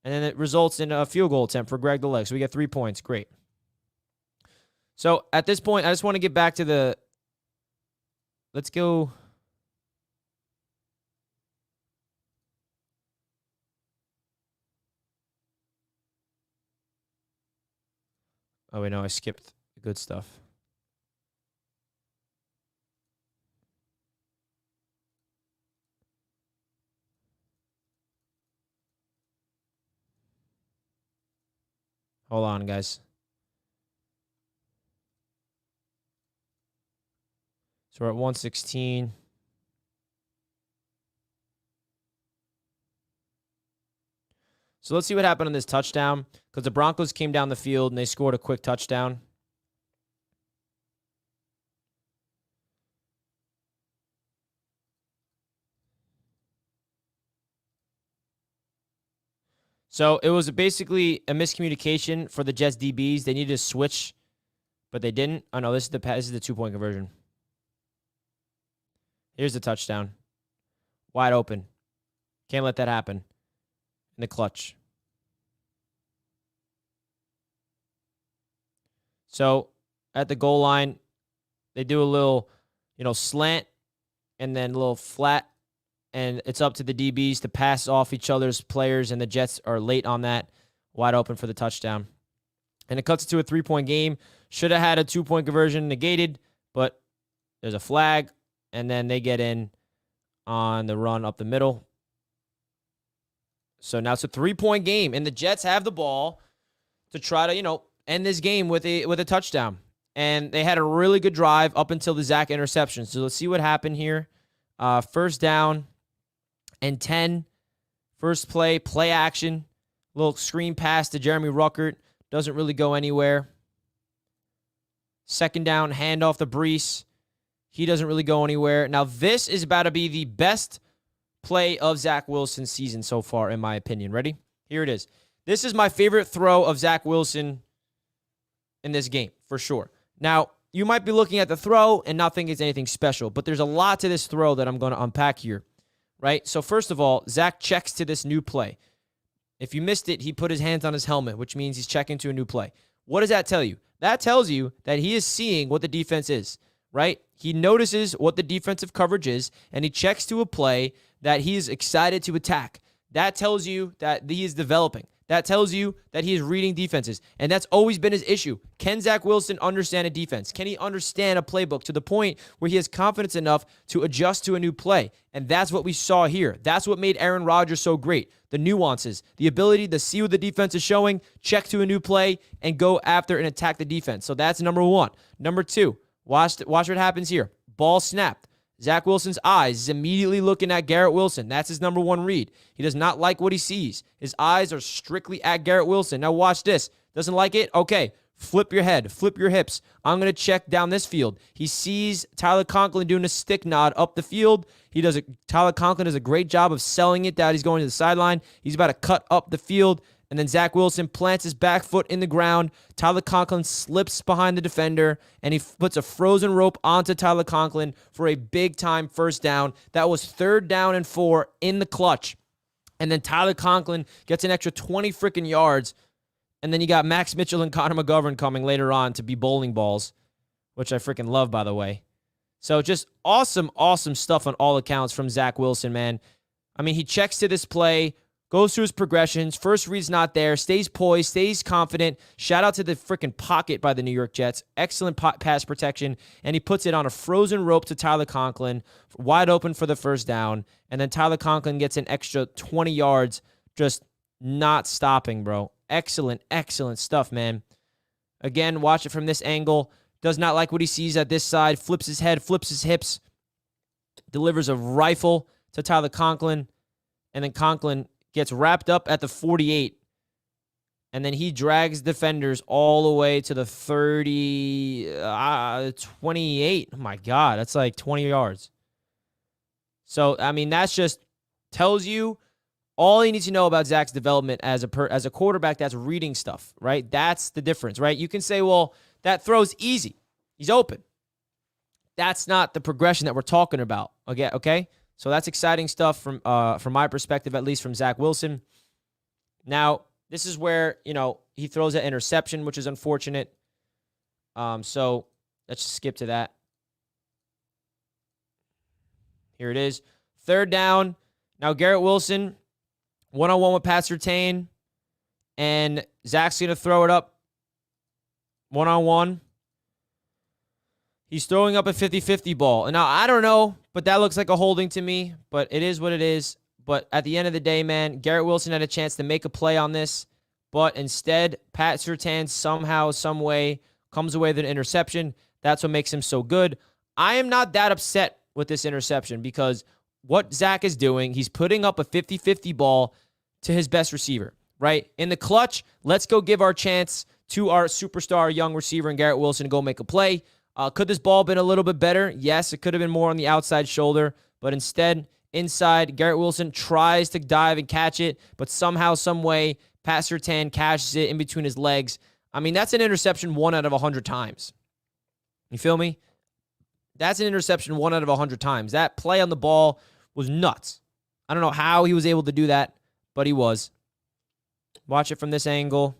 and then it results in a field goal attempt for Greg the Leg. So we get 3 points. Great. So at this point, I just want to get back to let's go. Oh, wait, no, I skipped the good stuff. Hold on, guys. So we're at 116. So let's see what happened on this touchdown, because the Broncos came down the field and they scored a quick touchdown. So it was basically a miscommunication for the Jets DBs. They needed to switch, but they didn't. Oh, no, this is the 2-point conversion. Here's the touchdown. Wide open. Can't let that happen. In the clutch. So at the goal line, they do a little, slant and then a little flat. And it's up to the DBs to pass off each other's players, and the Jets are late on that. Wide open for the touchdown. And it cuts it to a 3-point game. Should have had a 2-point conversion negated, but there's a flag, and then they get in on the run up the middle. So now it's a 3-point game, and the Jets have the ball to try to, end this game with a touchdown. And they had a really good drive up until the Zach interception. So let's see what happened here. First down and 10. First play action. Little screen pass to Jeremy Ruckert. Doesn't really go anywhere. Second down, handoff to Breece. He doesn't really go anywhere. Now, this is about to be the best play of Zach Wilson's season so far, in my opinion. Ready? Here it is. This is my favorite throw of Zach Wilson in this game, for sure. Now, you might be looking at the throw and not think it's anything special, but there's a lot to this throw that I'm going to unpack here, right? So first of all, Zach checks to this new play. If you missed it, he put his hands on his helmet, which means he's checking to a new play. What does that tell you? That tells you that he is seeing what the defense is, right? He notices what the defensive coverage is, and he checks to a play that he is excited to attack. That tells you that he is developing. That tells you that he is reading defenses, and that's always been his issue. Can Zach Wilson understand a defense? Can he understand a playbook to the point where he has confidence enough to adjust to a new play? And that's what we saw here. That's what made Aaron Rodgers so great. The nuances, the ability to see what the defense is showing, check to a new play, and go after and attack the defense. So that's number one. Number two, watch what happens here. Ball snapped. Zach Wilson's eyes is immediately looking at Garrett Wilson. That's his number one read. He does not like what he sees. His eyes are strictly at Garrett Wilson. Now watch this. Doesn't like it? Okay. Flip your head. Flip your hips. I'm going to check down this field. He sees Tyler Conklin doing a stick nod up the field. Tyler Conklin does a great job of selling it that he's going to the sideline. He's about to cut up the field. And then Zach Wilson plants his back foot in the ground. Tyler Conklin slips behind the defender, and he puts a frozen rope onto Tyler Conklin for a big-time first down. That was 3rd down and 4 in the clutch. And then Tyler Conklin gets an extra 20 freaking yards. And then you got Max Mitchell and Connor McGovern coming later on to be bowling balls, which I freaking love, by the way. So just awesome, awesome stuff on all accounts from Zach Wilson, man. I mean, he checks to this play, goes through his progressions. First read's not there. Stays poised. Stays confident. Shout out to the freaking pocket by the New York Jets. Excellent pass protection. And he puts it on a frozen rope to Tyler Conklin. Wide open for the first down. And then Tyler Conklin gets an extra 20 yards. Just not stopping, bro. Excellent, excellent stuff, man. Again, watch it from this angle. Does not like what he sees at this side. Flips his head. Flips his hips. Delivers a rifle to Tyler Conklin. And then Conklin gets wrapped up at the 48, and then he drags defenders all the way to the 28. Oh, my God. That's like 20 yards. So, I mean, that's just tells you all you need to know about Zach's development as a quarterback that's reading stuff, right? That's the difference, right? You can say, well, that throw's easy. He's open. That's not the progression that we're talking about, okay? So that's exciting stuff from my perspective, at least from Zach Wilson. Now, this is where, he throws that interception, which is unfortunate. So let's just skip to that. Here it is. 3rd down. Now, Garrett Wilson, one-on-one with Pat Surtain, and Zach's going to throw it up one-on-one. He's throwing up a 50-50 ball. And now, I don't know, but that looks like a holding to me. But it is what it is. But at the end of the day, man, Garrett Wilson had a chance to make a play on this. But instead, Pat Surtain somehow, some way, comes away with an interception. That's what makes him so good. I am not that upset with this interception because what Zach is doing, he's putting up a 50-50 ball to his best receiver, right? In the clutch, let's go give our chance to our superstar young receiver in Garrett Wilson to go make a play. Could this ball have been a little bit better? Yes, it could have been more on the outside shoulder, but instead, inside, Garrett Wilson tries to dive and catch it, but somehow, some way, Pat Surtain catches it in between his legs. I mean, that's an interception 1 out of 100 times. You feel me? That's an interception 1 out of 100 times. That play on the ball was nuts. I don't know how he was able to do that, but he was. Watch it from this angle.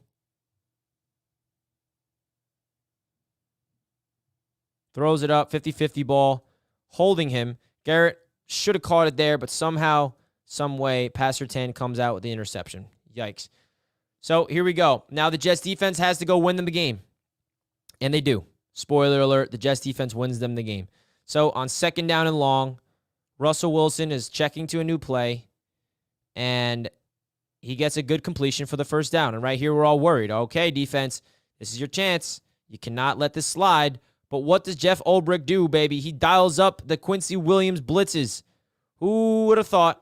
Throws it up, 50-50 ball, holding him. Garrett should have caught it there, but somehow, some way, Pat Surtain comes out with the interception. Yikes. So here we go. Now the Jets defense has to go win them the game. And they do. Spoiler alert, the Jets defense wins them the game. So on 2nd down and long, Russell Wilson is checking to a new play, and he gets a good completion for the first down. And right here, we're all worried. Okay, defense, this is your chance. You cannot let this slide. But what does Jeff Ulbrich do, baby? He dials up the Quincy Williams blitzes. Who would have thought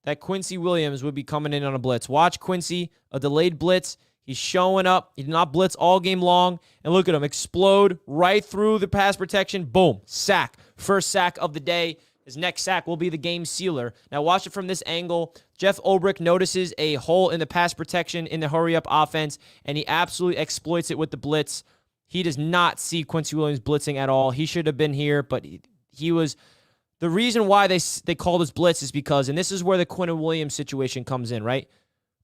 that Quincy Williams would be coming in on a blitz? Watch Quincy, a delayed blitz. He's showing up. He did not blitz all game long. And look at him explode right through the pass protection. Boom. Sack. First sack of the day. His next sack will be the game sealer. Now watch it from this angle. Jeff Ulbrich notices a hole in the pass protection in the hurry-up offense, and he absolutely exploits it with the blitz. He does not see Quincy Williams blitzing at all. He should have been here, but he was. The reason why they call this blitz is because, and this is where the Quinnen Williams situation comes in, right?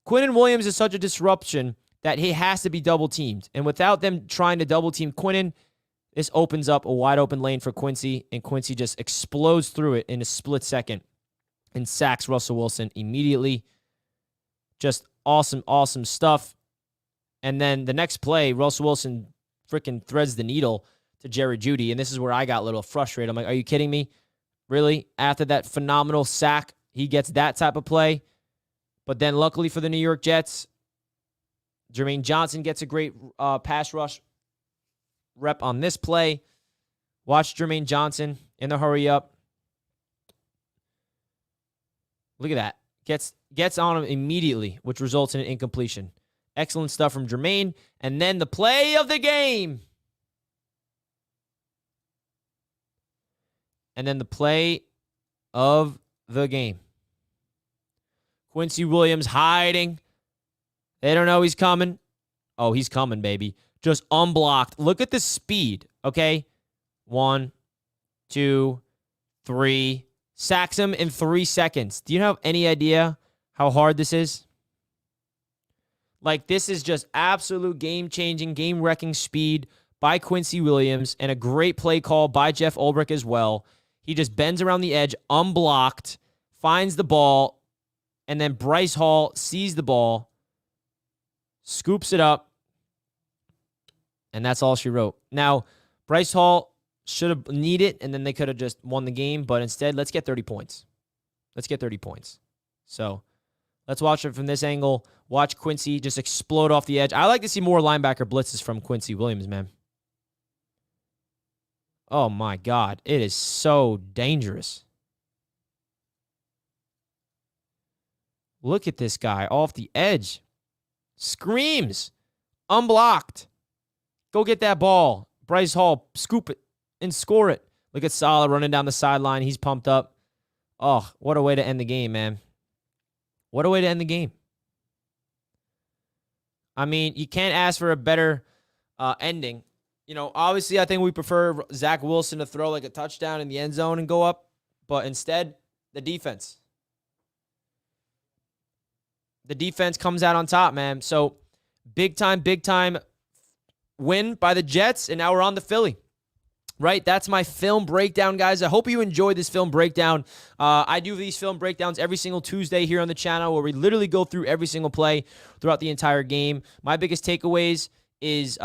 Quinnen Williams is such a disruption that he has to be double-teamed. And without them trying to double-team Quinnen, this opens up a wide-open lane for Quincy, and Quincy just explodes through it in a split second and sacks Russell Wilson immediately. Just awesome, awesome stuff. And then the next play, Russell Wilson freaking threads the needle to Jerry Jeudy, and this is where I got a little frustrated. I'm like, are you kidding me? Really? After that phenomenal sack, he gets that type of play? But then luckily for the New York Jets, Jermaine Johnson gets a great pass rush rep on this play. Watch Jermaine Johnson in the hurry up. Look at that. Gets on him immediately, which results in an incompletion. Excellent stuff from Jermaine. And then the play of the game. And then the play of the game. Quincy Williams hiding. They don't know he's coming. Oh, he's coming, baby. Just unblocked. Look at the speed, okay? 1, 2, 3. Sacks him in 3 seconds. Do you have any idea how hard this is? Like, this is just absolute game-changing, game-wrecking speed by Quincy Williams and a great play call by Jeff Ulbrich as well. He just bends around the edge, unblocked, finds the ball, and then Bryce Hall sees the ball, scoops it up, and that's all she wrote. Now, Bryce Hall should have needed it, and then they could have just won the game, but instead, let's get 30 points. Let's get 30 points. So, let's watch it from this angle. Watch Quincy just explode off the edge. I like to see more linebacker blitzes from Quincy Williams, man. Oh, my God. It is so dangerous. Look at this guy off the edge. Screams. Unblocked. Go get that ball. Bryce Hall, scoop it and score it. Look at Saleh running down the sideline. He's pumped up. Oh, what a way to end the game, man. What a way to end the game. I mean, you can't ask for a better ending. You know, obviously, I think we prefer Zach Wilson to throw like a touchdown in the end zone and go up. But instead, the defense. The defense comes out on top, man. So, big time win by the Jets, and now we're on to Philly. Right? That's my film breakdown, guys. I hope you enjoyed this film breakdown. I do these film breakdowns every single Tuesday here on the channel where we literally go through every single play throughout the entire game. My biggest takeaways is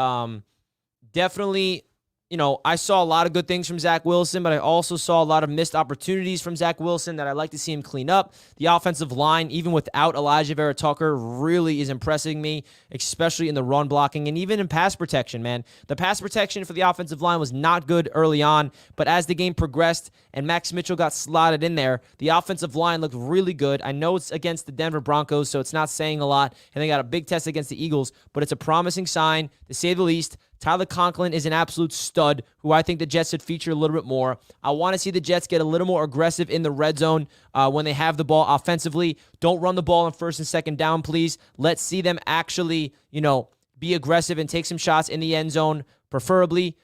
definitely, you know, I saw a lot of good things from Zach Wilson, but I also saw a lot of missed opportunities from Zach Wilson that I'd like to see him clean up. The offensive line, even without Elijah Vera Tucker, really is impressing me, especially in the run blocking and even in pass protection, man. The pass protection for the offensive line was not good early on, but as the game progressed and Max Mitchell got slotted in there, the offensive line looked really good. I know it's against the Denver Broncos, so it's not saying a lot, and they got a big test against the Eagles, but it's a promising sign, to say the least. Tyler Conklin is an absolute stud who I think the Jets should feature a little bit more. I want to see the Jets get a little more aggressive in the red zone when they have the ball offensively. Don't run the ball on first and second down, please. Let's see them actually, you know, be aggressive and take some shots in the end zone, preferably,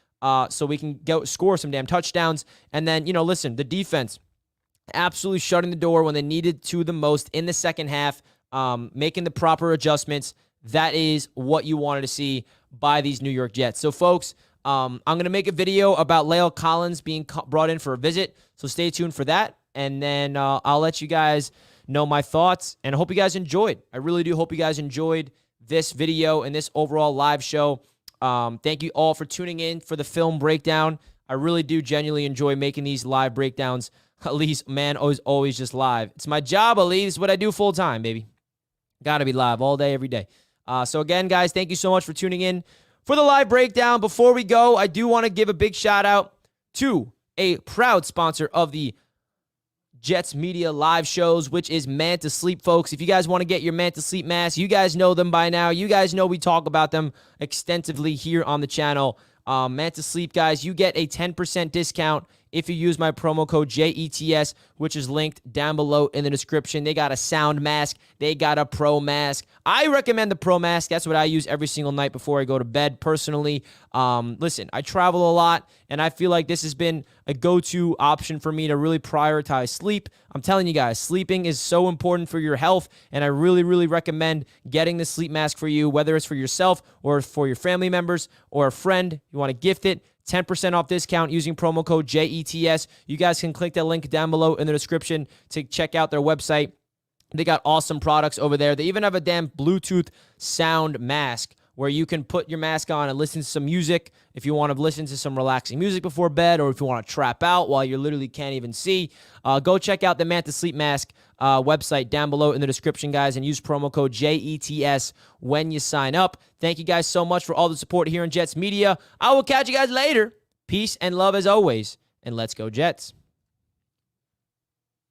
so we can go score some damn touchdowns. And then, you know, listen, the defense absolutely shutting the door when they needed to the most in the second half, making the proper adjustments. That is what you wanted to see by these New York Jets. So, folks, I'm going to make a video about La'el Collins being brought in for a visit, so stay tuned for that, and then I'll let you guys know my thoughts, and I hope you guys enjoyed. I really do hope you guys enjoyed this video and this overall live show. Thank you all for tuning in for the film breakdown. I really do genuinely enjoy making these live breakdowns. At least, man, always just live. It's my job, Ali. It's what I do full time, baby. Got to be live all day, every day. So again, guys, thank you so much for tuning in for the live breakdown. Before we go, I do want to give a big shout out to a proud sponsor of the Jets Media live shows, which is Man to Sleep, folks. If you guys want to get your Man to Sleep masks, you guys know them by now. You guys know we talk about them extensively here on the channel. Man to Sleep, guys, you get a 10% discount if you use my promo code JETS, which is linked down below in the description. They got a sound mask. They got a pro mask. I recommend the pro mask. That's what I use every single night before I go to bed personally. Listen, I travel a lot, and I feel like this has been a go-to option for me to really prioritize sleep. I'm telling you guys, sleeping is so important for your health, and I really, really recommend getting the sleep mask for you, whether it's for yourself or for your family members or a friend. You want to gift it. 10% off discount using promo code JETS. You guys can click that link down below in the description to check out their website They got awesome products over there. They even have a damn Bluetooth sound mask where you can put your mask on and listen to some music if you want to listen to some relaxing music before bed, or if you want to trap out while you literally can't even see. Go check out the Manta Sleep Mask website down below in the description, guys, and use promo code JETS when you sign up. Thank you guys so much for all the support here in Jets Media. I will catch you guys later. Peace and love as always, and let's go Jets.